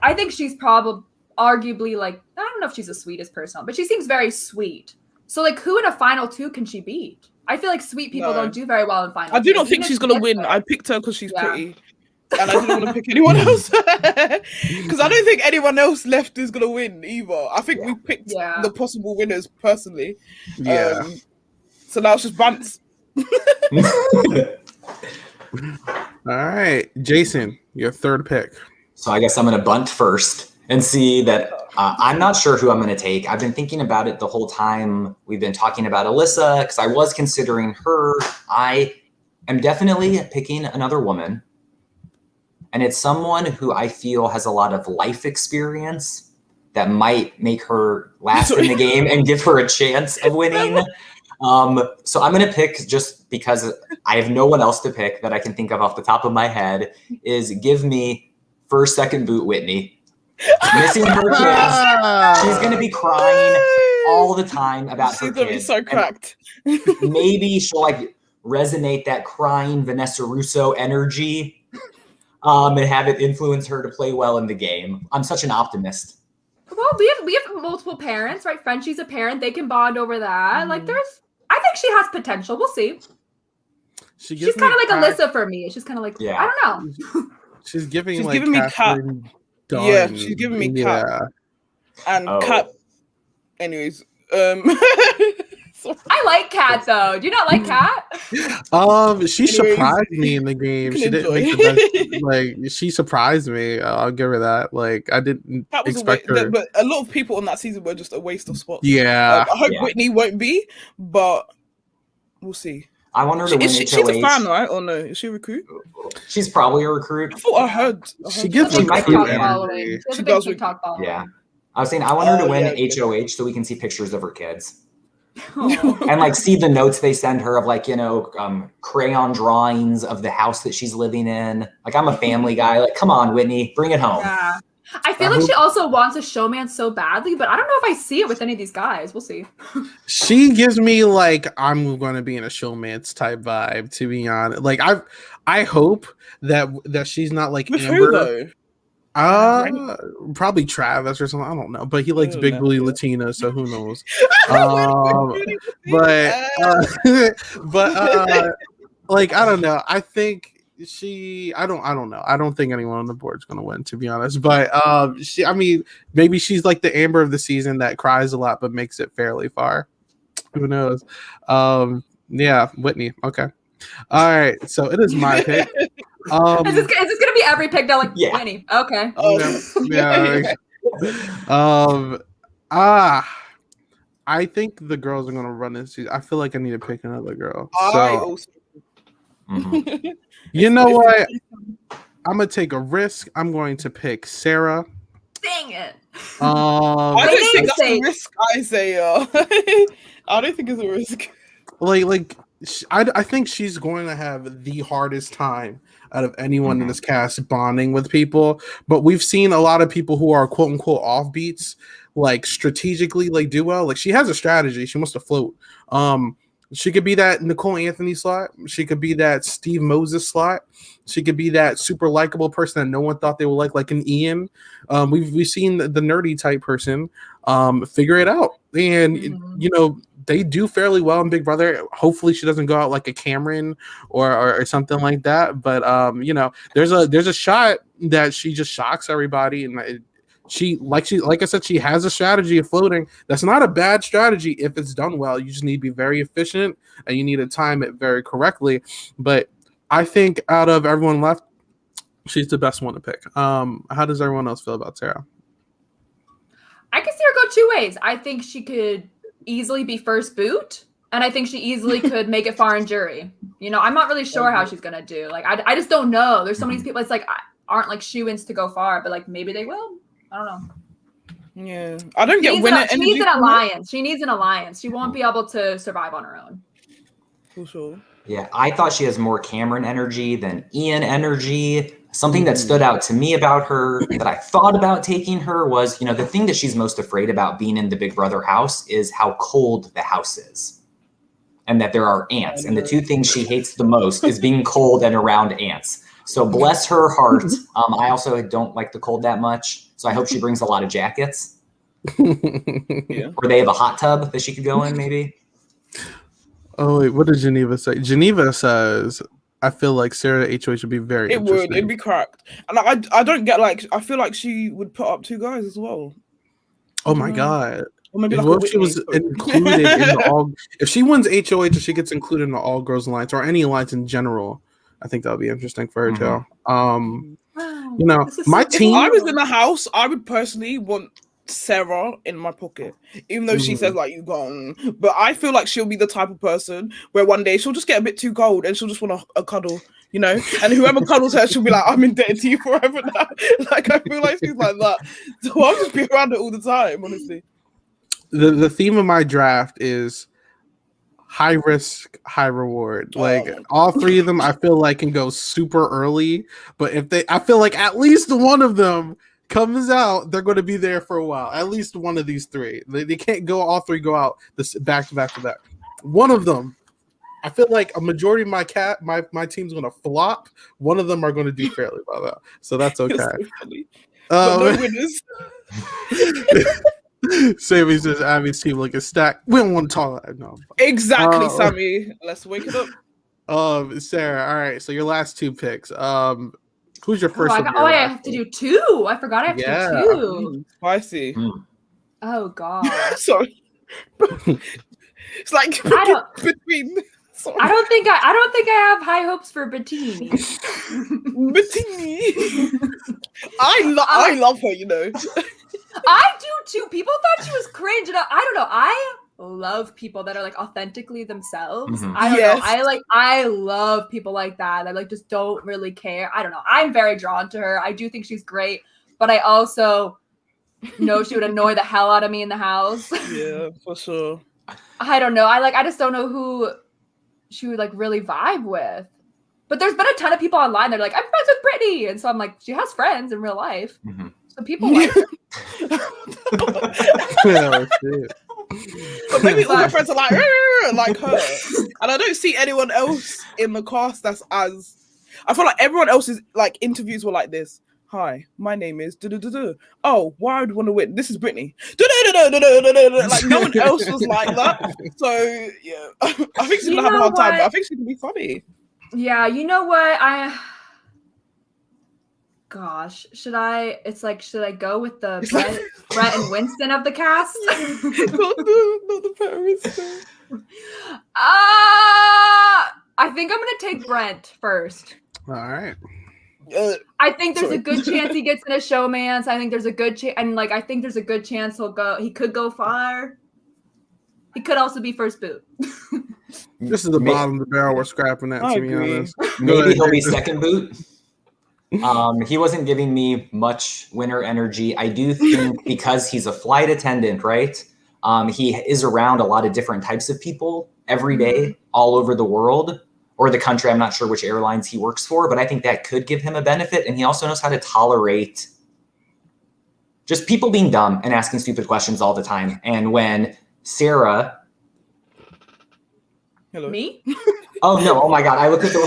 I think she's probably arguably like, I don't know if she's the sweetest person, but she seems very sweet. So like, who in a final two can she beat? I feel like sweet people don't do very well in final. I do not twos, think even she's if gonna she win. gets I there. picked her because she's Yeah. pretty, and I didn't want to pick anyone else because I don't think anyone else left is gonna win either. I think we picked the possible winners personally. Yeah. So now it's just Bants. All right, Jason, your third pick. So I guess I'm going to bunt first and see that I'm not sure who I'm going to take. I've been thinking about it the whole time we've been talking about Alyssa because I was considering her. I am definitely picking another woman. And it's someone who I feel has a lot of life experience that might make her last in the game and give her a chance of winning. So I'm going to pick, just because I have no one else to pick that I can think of off the top of my head, is give me first, second boot Whitney. Missing her kids. She's going to be crying all the time about her kids. She's going to be so cracked. Maybe she'll like resonate that crying Vanessa Russo energy and have it influence her to play well in the game. I'm such an optimist. Well, we have multiple parents, right? Frenchie's a parent. They can bond over that. Like I think she has potential. We'll see. She's kind of like Alyssa for me. It's just kind of like, I don't know. She's giving me Kat. Yeah, she's giving me Kat. And Kat. Anyways, I like Kat though. Do you not like Kat? She surprised me in the game. She didn't make the best, like she surprised me. I'll give her that. Like I didn't expect her. But a lot of people on that season were just a waste of spots. Yeah. I hope Whitney won't be, but we'll see. I want her to win HOH. She's a fan, right? Or no? Is she a recruit? She's probably a recruit. I thought I heard. She gives a TikTok following. She does TikTok following. Yeah. I was saying I want her to win HOH so we can see pictures of her kids. And like see the notes they send her of like, crayon drawings of the house that she's living in. Like I'm a family guy. Like, come on, Whitney, bring it home. Yeah. I feel like she also wants a showman so badly, but I don't know if I see it with any of these guys. We'll see. She gives me like I'm going to be in a showman's type vibe, to be honest. Like I hope that she's not like with Amber. Who, though? Probably Travis or something. I don't know, but he likes big booty Latina, so who knows? But like I don't know. I think I don't know. I don't think anyone on the board is going to win, to be honest. But maybe she's like the Amber of the season that cries a lot but makes it fairly far. Who knows? Yeah, Whitney. Okay. All right. So it is my pick. Is this gonna be every pick now? Like Whitney. Okay. I think the girls are gonna run this season. I feel like I need to pick another girl. You know what? I'm gonna take a risk. I'm going to pick Sarah. Dang it. I don't think that's a risk, Isaiah. I don't think it's a risk. I think she's going to have the hardest time out of anyone in this cast bonding with people. But we've seen a lot of people who are quote unquote offbeats, like strategically, like do well. Like she has a strategy. She wants to float. She could be that Nicole Anthony slot. She could be that Steve Moses slot. She could be that super likable person that no one thought they would like an Ian. We've seen the nerdy type person figure it out. And they do fairly well in Big Brother. Hopefully she doesn't go out like a Cameron or something like that. But you know, there's a shot that she just shocks everybody, and like I said, she has a strategy of floating. That's not a bad strategy if it's done well. You just need to be very efficient and you need to time it very correctly. But I think out of everyone left, she's the best one to pick. How does everyone else feel about Sarah? I can see her go two ways. I think she could easily be first boot, and I think she easily could make it far in jury. You know, I'm not really sure how she's gonna do. Like, I just don't know. There's so many people. It's like aren't like shoo-ins to go far, but like maybe they will. I don't know. Yeah, I don't get winner energy. She needs an alliance. She needs an alliance. She won't be able to survive on her own. For sure. Yeah, I thought she has more Cameron energy than Ian energy. Something that stood out to me about her that I thought about taking her was, you know, the thing that she's most afraid about being in the Big Brother house is how cold the house is and that there are ants. And the two things she hates the most is being cold and around ants. So bless her heart. I also don't like the cold that much. So I hope she brings a lot of jackets. Yeah. Or they have a hot tub that she could go in maybe. Oh, wait, what did Geneva say? Geneva says, I feel like Sarah HOH would be very interesting. It'd be cracked. And I don't get like, I feel like she would put up two guys as well. Oh my God. Or maybe like What if she was included in the all, if she wins HOH and she gets included in the All Girls Alliance or any alliance in general, I think that would be interesting for her too. You know, my team. If I was in the house, I would personally want Sarah in my pocket, even though she says like you gone. But I feel like she'll be the type of person where one day she'll just get a bit too cold and she'll just want a cuddle, you know. And whoever cuddles her, she'll be like, "I'm indebted to you forever now." Like I feel like she's like that, so I'll just be around her all the time. Honestly, the theme of my draft is high risk, high reward. Like all three of them, I feel like can go super early. But I feel like at least one of them comes out, they're going to be there for a while. At least one of these three. They can't go all three go out this back to back to back. One of them, I feel like a majority of my team's going to flop. One of them are going to do fairly well though, so that's okay. So no winners. Sammy says Abby's team like a stack. We don't want to talk about it. No. Exactly, Sammy. Let's wake it up. Sarah. All right. So your last two picks. Who's your first? I have to do two. I forgot I have to do two. Spicy. Oh God. Sorry. It's like between. Sorry. I don't think I have high hopes for Bettini. Bettini. I love her, you know. I do too. People thought she was cringe, and I don't know. I love people that are like authentically themselves. I don't know. I love people like that. I like just don't really care. I don't know. I'm very drawn to her. I do think she's great, but I also know she would annoy the hell out of me in the house. Yeah, for sure. I don't know. I just don't know who she would like really vibe with. But there's been a ton of people online that are like, I'm friends with Brittany, and so I'm like, she has friends in real life. So people like her. Oh, shit. But maybe all my friends are like her, and I don't see anyone else in the cast that's as. I feel like everyone else's like interviews were like this. Hi, my name is Oh, why would want to win? This is Brittany. Like no one else was like that. So yeah, I think she's gonna have a hard time, but I think she's gonna be funny. Yeah, you know what? Gosh, should I go with the Brett and Winston of the cast? not the Winston. I think I'm gonna take Brent first. All right. I think there's a good chance he gets in a showmance. I think there's a good chance, and I think there's a good chance he could go far. He could also be first boot. This is the bottom of the barrel we're scrapping at, to be honest. Maybe he'll be second boot. He wasn't giving me much winner energy. I do think because he's a flight attendant, right? He is around a lot of different types of people every day, all over the world or the country. I'm not sure which airlines he works for, but I think that could give him a benefit. And he also knows how to tolerate just people being dumb and asking stupid questions all the time. And when Sarah... Hello. Me? Oh, no. Oh, my God. I looked at the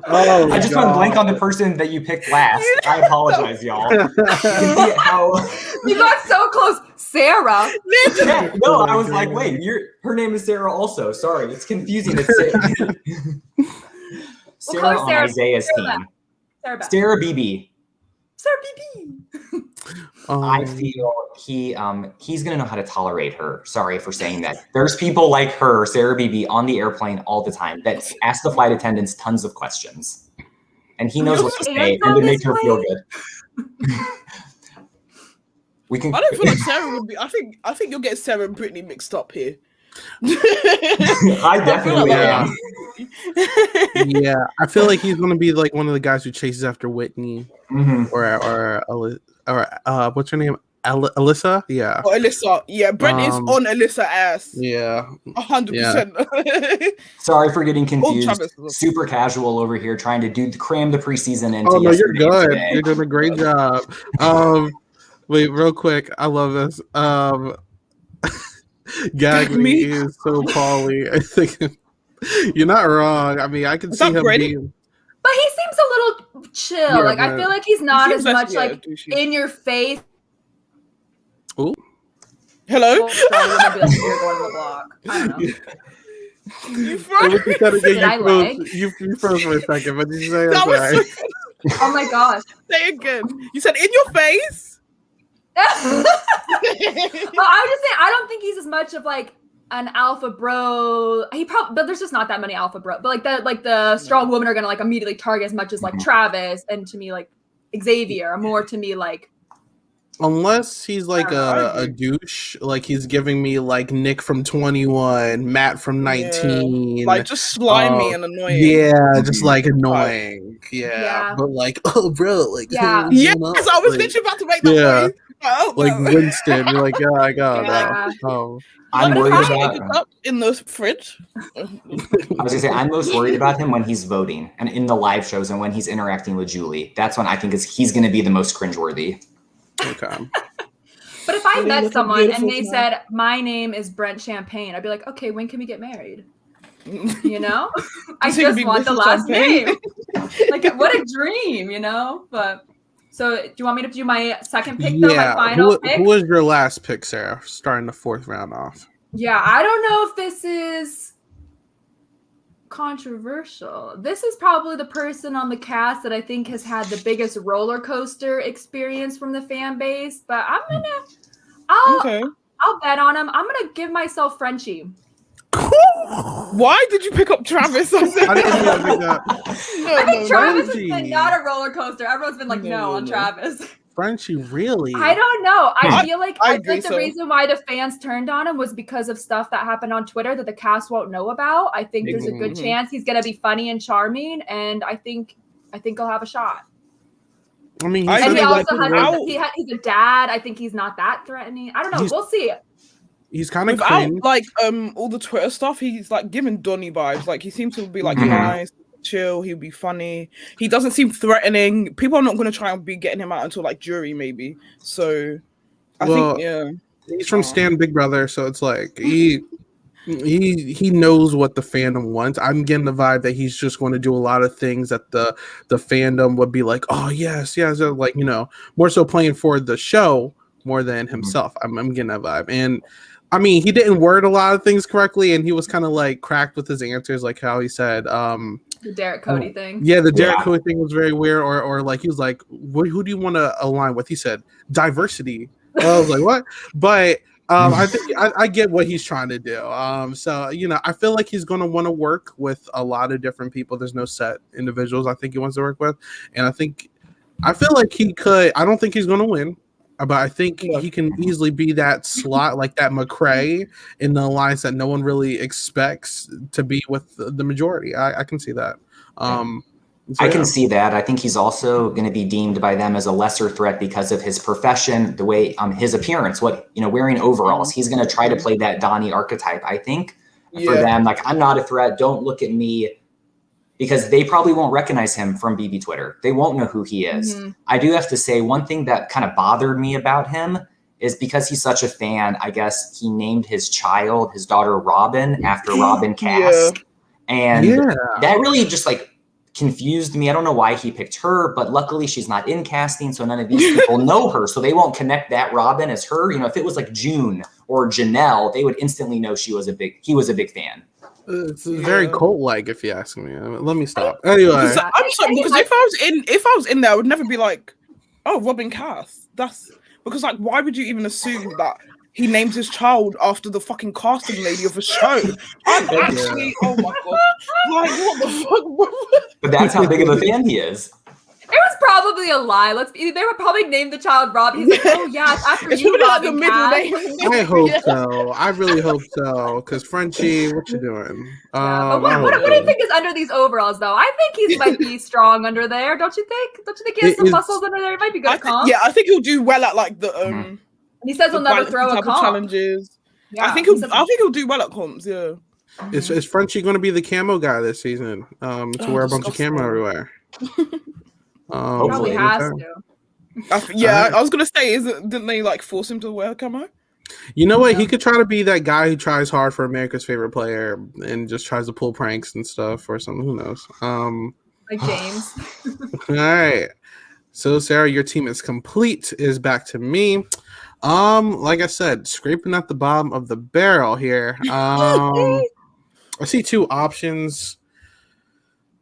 I just went blank on the person that you picked last. I apologize, y'all. You can see how... You got so close. Sarah. Yeah, no, Oh my I was like, God. wait, her name is Sarah also. Sorry, it's confusing. It's Sarah, We'll call Sarah her on Sarah. Isaiah's Sarah. team. Sarah Beth. Sarah BB. Sarah BB. I feel he's gonna know how to tolerate her. Sorry for saying that. There's people like her, Sarah BB, on the airplane all the time that ask the flight attendants tons of questions, and he knows what to say and to make her feel good. We can. I don't feel like Sarah would be. I think you'll get Sarah and Brittany mixed up here. I definitely am. Yeah, I feel like he's gonna be like one of the guys who chases after Whitney Mhm. or what's her name? Alyssa? Yeah. Or Alyssa. Yeah, Brent is on Alyssa ass. Yeah. 100%. Sorry for getting confused. Travis is Super casual over here, trying to cram the preseason into. Oh no, you're yesterday and good. today. You're doing a great job. Wait, real quick. I love this. Gag me is so Pauly. I think you're not wrong. I mean, I can see him Brady? being. But he seems a little chill. Yeah, like I but- feel like he's not as seems much yeah, like douchey. in your face. Hello? Strong woman be like, you're going to the block. I don't know. You Wait, froze. what you said again? Did I You froze, lag? you froze for a second, but did you say That was sorry? so- Oh my gosh. Say again. You said in your face? Well, I was just saying, I don't think he's as much of like an alpha bro. He probably, but there's just not that many alpha bro. But like the strong women are gonna like immediately target as much as like Travis, and to me like Xavier, more to me like. Unless he's like a douche, like he's giving me like Nick from 21, Matt from 19. Like just slimy and annoying. Yeah, just like annoying. Yeah. Yeah. But like, oh bro, like Yeah. Yes, you know, I was like, literally about to make that yeah. voice. Oh, like no. Winston. You're like, yeah, I got Yeah. it. Oh. I'm But if worried I about. pick it up in the fridge. I was gonna say I'm most worried about him when he's voting and in the live shows and when he's interacting with Julie. That's when I think he's going to be the most cringeworthy. Okay. But if I Really met looking someone beautiful and they tonight. said my name is Brent Champagne, I'd be like, okay, when can we get married? You know, I So you'd just be want the Mrs. last Champagne? name. Like, what a dream, you know? But so, do you want me to do my second pick though? My final pick? Who was your last pick, Sarah? Starting the fourth round off. Yeah, I don't know if this is controversial. This is probably the person on the cast that I think has had the biggest roller coaster experience from the fan base. But I'll bet on him. I'm gonna give myself Frenchie. Why did you pick up Travis? I didn't even think that. I think Travis has been Frenchie. not a roller coaster. Everyone's been like, No, no, on no. Travis. Frenchie, really? I don't know. I feel like I I agree, think the so. reason why the fans turned on him was because of stuff that happened on Twitter that the cast won't know about. I think there's a good Mhm. chance he's gonna be funny and charming, and I think he'll have a shot. I mean, I said And he agree, also like, has he's a dad. I think he's not that threatening. I don't know. He's- We'll see. he's kind of Without cringe. like all the Twitter stuff, he's like giving Donnie vibes. Like he seems to be like Mhm. nice, chill. He'll be funny. He doesn't seem threatening. People are not going to try and be getting him out until like jury maybe. So I Well, think yeah. He's from Stan Big Brother, so it's like he knows what the fandom wants. I'm getting the vibe that he's just going to do a lot of things that the fandom would be like, oh yes, so like, you know, more so playing for the show more than himself. I'm getting that vibe. And I mean, he didn't word a lot of things correctly, and he was kind of like cracked with his answers, like how he said, The Derek Cody thing. yeah, the Derek Yeah. Cody thing was very weird, or like he was like, who do you want to align with? He said diversity. I was like, what? But I think I get what he's trying to do. So you know, I feel like he's going to want to work with a lot of different people. There's no set individuals I think he wants to work with, and I feel like he could. I don't think he's going to win, but I think he can easily be that slot, like that McCray in the alliance that no one really expects to be with the majority. I can see that. So, I can yeah. see that. I think he's also going to be deemed by them as a lesser threat because of his profession, the way his appearance, wearing overalls. He's going to try to play that Donnie archetype. I think for them, like, I'm not a threat. Don't look at me, because they probably won't recognize him from BB Twitter. They won't know who he is. Mhm. I do have to say one thing that kind of bothered me about him is because he's such a fan. I guess he named his daughter Robin, after Robin Cass. And that really just like confused me. I don't know why he picked her, but luckily she's not in casting, so none of these people know her, so they won't connect that Robin as her. You know, if it was like June or Janelle, they would instantly know he was a big fan. It's very cult-like, if you ask me. Let me stop. Anyway, I'm sorry, because if I was in there, I would never be like, oh, Robin Cass. That's because, like, why would you even assume that he named his child after the fucking casting lady of a show? I'm actually, oh my god, like, what the fuck? But that's how big of a fan he is. It was probably a lie. They would probably name the child Robin. He's like, oh yeah, it's after It's you, probably like the Robin middle Cass. name. I hope so. I really hope so. Because Frenchie, what you doing? Yeah, but what do you think is under these overalls, though? I think he might be strong under there. Don't you think? Don't you think he has some muscles under there? He might be good at comp. Yeah, I think he'll do well at like the And he says he'll never throw a type of comp. challenges. Yeah, I think he'll do well at comps. Yeah. Is Frenchie going to be the camo guy this season? To wear a bunch of camo everywhere. Probably has to. I was gonna say, didn't they like force him to wear camo? You know what? He could try to be that guy who tries hard for America's favorite player and just tries to pull pranks and stuff or something. Who knows? Like James. All right. So Sarah, your team is complete. Is back to me. Like I said, scraping at the bottom of the barrel here. I see two options.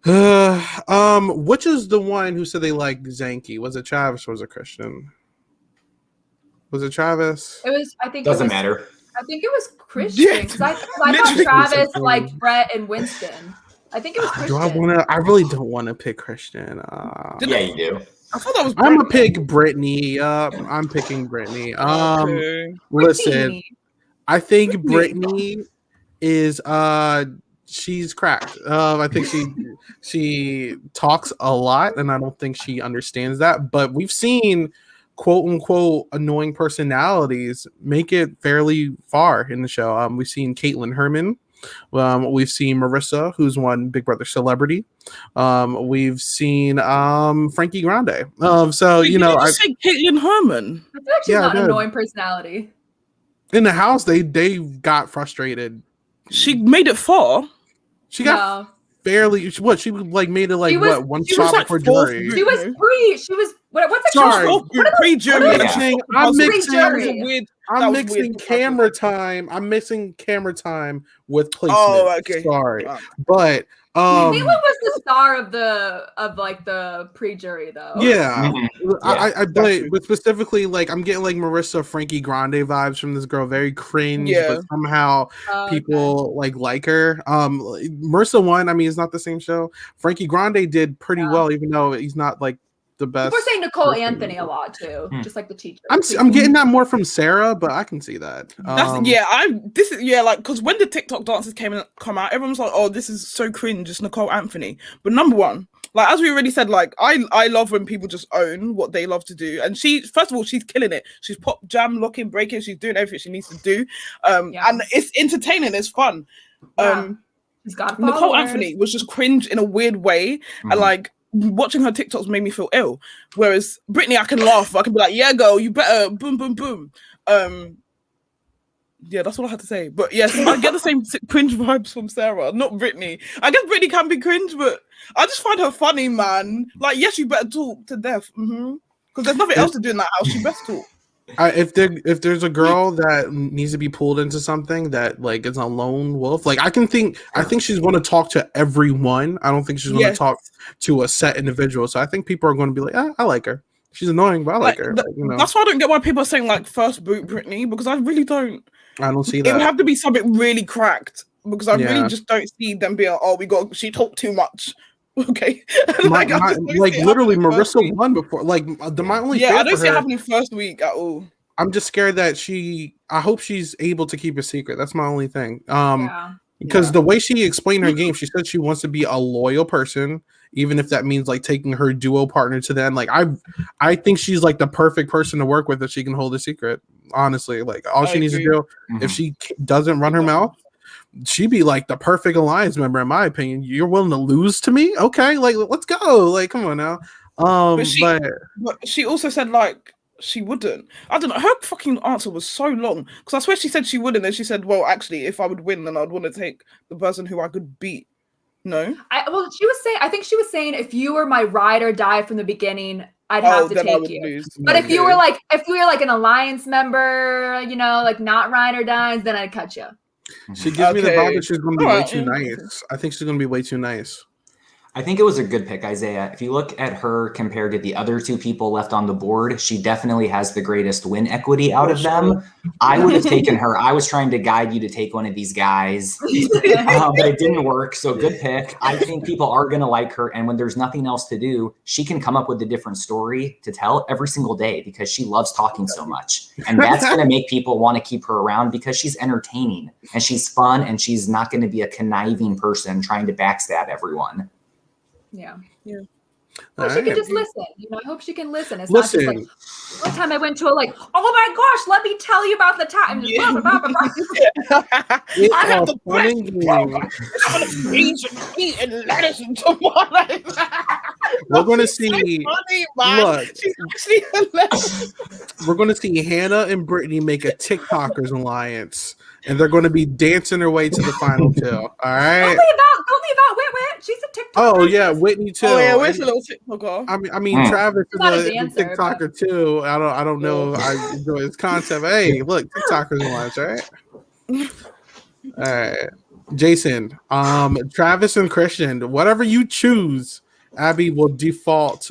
Which is the one who said they liked Zanky? Was it Travis or was it Christian? Was it Travis? It was. I think Doesn't matter. I think it was Christian because I thought Travis liked Brett and Winston. I think it was Christian. I really don't want to pick Christian. Yeah, you do. I thought that was. I'm gonna pick Brittany. I'm picking Brittany. Listen, I think Brittany is she's cracked. I think she talks a lot, and I don't think she understands that. But we've seen quote unquote annoying personalities make it fairly far in the show. We've seen Caitlin Herman. We've seen Marissa, who's won Big Brother Celebrity. We've seen Frankie Grande. So Wait, you know, I say Caitlin Herman. I feel like she's not an annoying personality. In the house, they got frustrated. She made it far. She got fairly. What she like made it like was, one shot like before jury. She was pre. She was what's it Sorry. called? Pre-jury. I'm mixing camera time. I'm mixing camera time with placement. Oh, okay. Sorry, but Caitlin was the star of the pre-jury though. Yeah, Mm-hmm. but specifically, like I'm getting like Marissa Frankie Grande vibes from this girl. Very cringe, but somehow people like her. Marissa won. I mean, it's not the same show. Frankie Grande did pretty well, even though he's not like the best. We're saying Nicole Anthony a lot too, just like the teacher. I'm getting that more from Sarah, but I can see that. Because when the TikTok dances come out, everyone's like, "Oh, this is so cringe." It's Nicole Anthony. But number one, like as we already said, like I love when people just own what they love to do, and first of all she's killing it. She's pop, jam, locking, breaking. She's doing everything she needs to do, and it's entertaining. It's fun. She's got Nicole Anthony was just cringe in a weird way, and like. Watching her TikToks made me feel ill. Whereas Brittany, I can laugh. I can be like, "Yeah, girl, you better boom, boom, boom." Yeah, that's what I had to say. But yes, I get the same cringe vibes from Sarah, not Brittany. I guess Brittany can be cringe, but I just find her funny, man. Like, yes, you better talk to death, because there's nothing else to do in that house. You best talk. If there's a girl that needs to be pulled into something that like is a lone wolf, like I think she's going to talk to everyone. I don't think she's going to talk to a set individual. So I think people are going to be like, I like her. She's annoying, but I like her. That's why I don't get why people are saying like first boot Brittany, because I really don't. I don't see that. It would have to be something really cracked, because I really just don't see them being like, she talked too much. Okay, literally, Marissa won before. Like, my only I don't see it happening first week at all. I'm just scared that I hope she's able to keep a secret. That's my only thing. Because the way she explained her game, she said she wants to be a loyal person, even if that means like taking her duo partner to the end. Like, I think she's like the perfect person to work with if she can hold a secret. Honestly, like all she needs to do, if she doesn't run her mouth, she'd be like the perfect alliance member, in my opinion. You're willing to lose to me? Okay, like let's go. Like, come on now. But she also said like she wouldn't. I don't know. Her fucking answer was so long, because I swear she said she wouldn't, and she said, "Well, actually, if I would win, then I'd want to take the person who I could beat No. I think she was saying if you were my ride or die from the beginning, I'd have to then I take would you. lose. But if you were like an alliance member, like not ride or dies, then I'd cut you. She gives me the vibe that she's going to be way too Alright. nice. I think she's going to be way too nice. I think it was a good pick, Isaiah. If you look at her compared to the other two people left on the board, she definitely has the greatest win equity out of them. I would have taken her. I was trying to guide you to take one of these guys, but it didn't work. So good pick. I think people are going to like her. And when there's nothing else to do, she can come up with a different story to tell every single day because she loves talking so much. And that's going to make people want to keep her around because she's entertaining and she's fun and she's not going to be a conniving person trying to backstab everyone. Yeah. All She right. can just listen. I hope she can listen. It's not just like one time I went to a oh my gosh, let me tell you about the time. I have the best beans and meat and lettuce and tomatoes. We're going to see. Funny, man. Look, She's actually hilarious. we're going to see Hannah and Brittany make a TikTokers alliance, and they're going to be dancing their way to the final two. All right. Tell me about Whit. She's a TikToker. Oh yeah, Whitney too. Oh yeah, where's the little TikToker? I mean, Travis is not a a dancer, TikToker too. I don't know. I enjoy his concept. Hey, look, TikTokers alliance, right? All right, Jason, Travis and Christian, whatever you choose, Abby will default.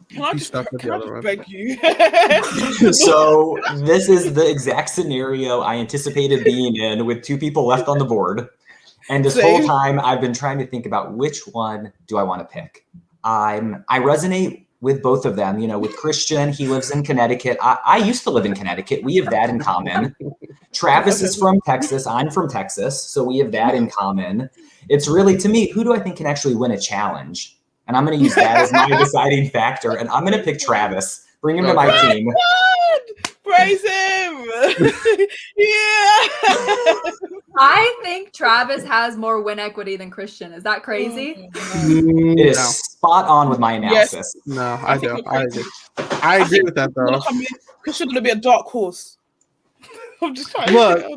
Can I be just, stuck with can the I other just one. beg you? So this is the exact scenario I anticipated being in with two people left on the board. And this whole time I've been trying to think about which one do I want to pick. I resonate with both of them. With Christian, he lives in Connecticut. I used to live in Connecticut. We have that in common. Travis is from Texas. I'm from Texas. So we have that in common. It's really, to me, who do I think can actually win a challenge? And I'm going to use that as my deciding factor. And I'm going to pick Travis. Bring him to my team. Praise him! Yeah! I think Travis has more win equity than Christian. Is that crazy? It is spot on with my analysis. No, I don't. I agree with that though. Christian gonna be a dark horse. I'm just trying.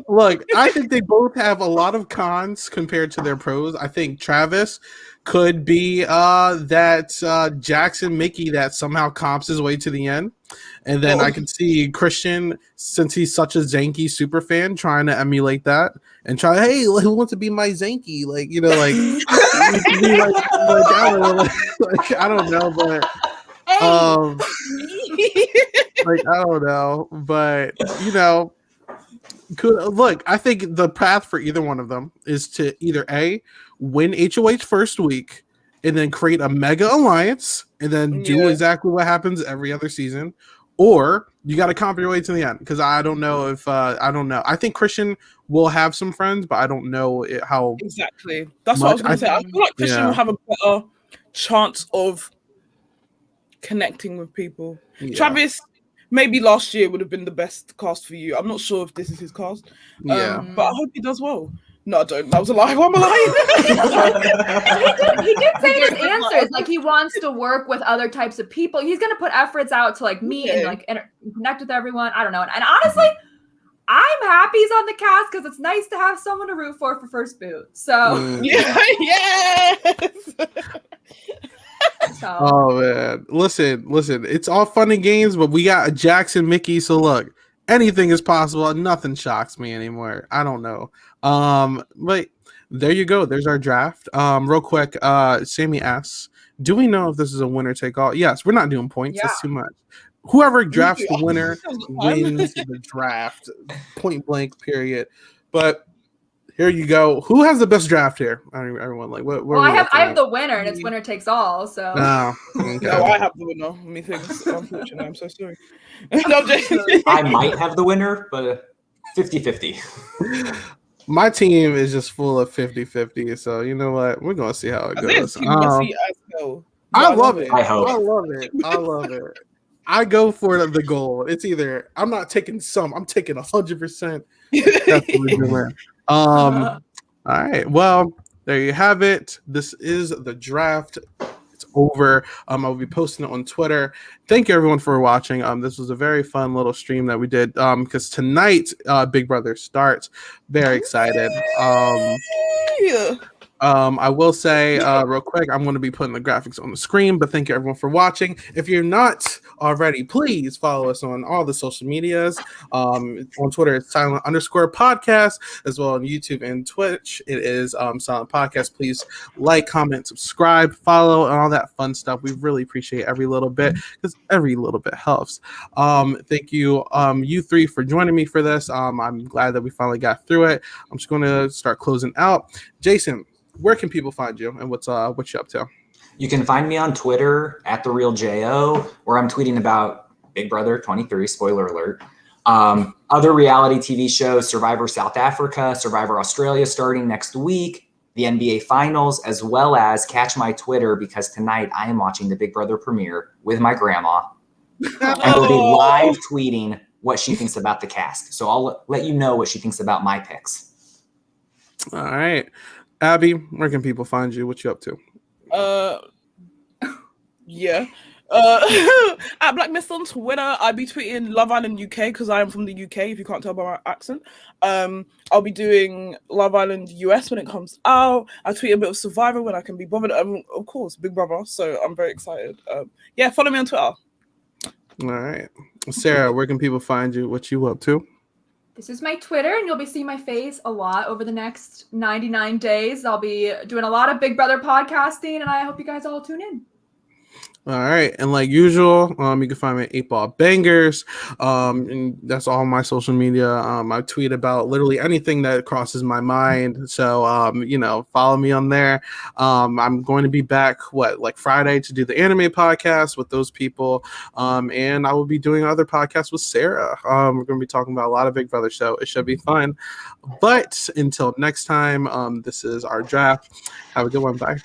Look. I think they both have a lot of cons compared to their pros. I think Travis could be that Jackson Mickey that somehow comps his way to the end. And then I can see Christian, since he's such a Zanky super fan, trying to emulate that and try, hey, who wants to be my Zanky? I don't know, but I don't know, but look, I think the path for either one of them is to either A, win HOH first week and then create a mega alliance and then do exactly what happens every other season, or you got to comp your way to the end. Because I don't know if I don't know. I think Christian will have some friends, but I don't know how exactly. That's what I was going to say. I feel like Christian will have a better chance of connecting with people. Yeah. Travis, maybe last year would have been the best cast for you. I'm not sure if this is his cast. But I hope he does well. No, I don't. That was a lie. Why am I lying? he did say in his answers, he wants to work with other types of people. He's going to put efforts out to meet and connect with everyone. I don't know. And honestly, I'm happy he's on the cast because it's nice to have someone to root for first boot. So yes. Oh man, listen. It's all fun and games, but we got a Jackson Mickey. So look, anything is possible. Nothing shocks me anymore. I don't know. But there you go. There's our draft. Real quick, Sammy asks, do we know if this is a winner take all? Yes, we're not doing points. That's too much. Whoever drafts the winner wins the draft. Point blank, period. But here you go. Who has the best draft here? Everyone, what? Well, I have the winner, and it's winner takes all. So no, okay. No, I have the winner. Let me think. Unfortunately, I'm so sorry. I might have the winner, but 50-50. My team is just full of 50-50, so you know what? We're gonna see how it goes. I love it. I hope. I love it. I go for the goal. It's either I'm not taking some, I'm taking 100%. That's what we're doing. All right. Well, there you have it. This is the draft. It's over. I'll be posting it on Twitter. Thank you everyone for watching. This was a very fun little stream that we did. Because tonight Big Brother starts. Very excited. I will say real quick, I'm going to be putting the graphics on the screen, but thank you everyone for watching. If you're not already, please follow us on all the social medias. On Twitter, it's silent_podcast, as well on YouTube and Twitch. It is Silent Podcast. Please like, comment, subscribe, follow, and all that fun stuff. We really appreciate every little bit because every little bit helps. Thank you, you three, for joining me for this. I'm glad that we finally got through it. I'm just going to start closing out. Jason, where can people find you and what you up to? You can find me on Twitter at @TheRealJO, where I'm tweeting about Big Brother 23, spoiler alert. Other reality TV shows, Survivor South Africa, Survivor Australia starting next week, the NBA Finals, as well as catch my Twitter because tonight I am watching the Big Brother premiere with my grandma. And we'll be live tweeting what she thinks about the cast. So I'll let you know what she thinks about my picks. All right. Abby, where can people find you? What you up to? Yeah. At Black Mist on Twitter, I'll be tweeting Love Island UK because I am from the UK, if you can't tell by my accent. I'll be doing Love Island US when it comes out. I tweet a bit of Survivor when I can be bothered. Of course, Big Brother. So I'm very excited. Yeah, follow me on Twitter. All right. Sarah, where can people find you? What you up to? This is my Twitter, and you'll be seeing my face a lot over the next 99 days. I'll be doing a lot of Big Brother podcasting, and I hope you guys all tune in. All right, and like usual, you can find me at 8Ball Bangers, and that's all my social media. I tweet about literally anything that crosses my mind, so follow me on there. I'm going to be back Friday to do the anime podcast with those people, and I will be doing other podcasts with Sarah. We're going to be talking about a lot of Big Brother, so it should be fun. But until next time, this is our draft. Have a good one. Bye.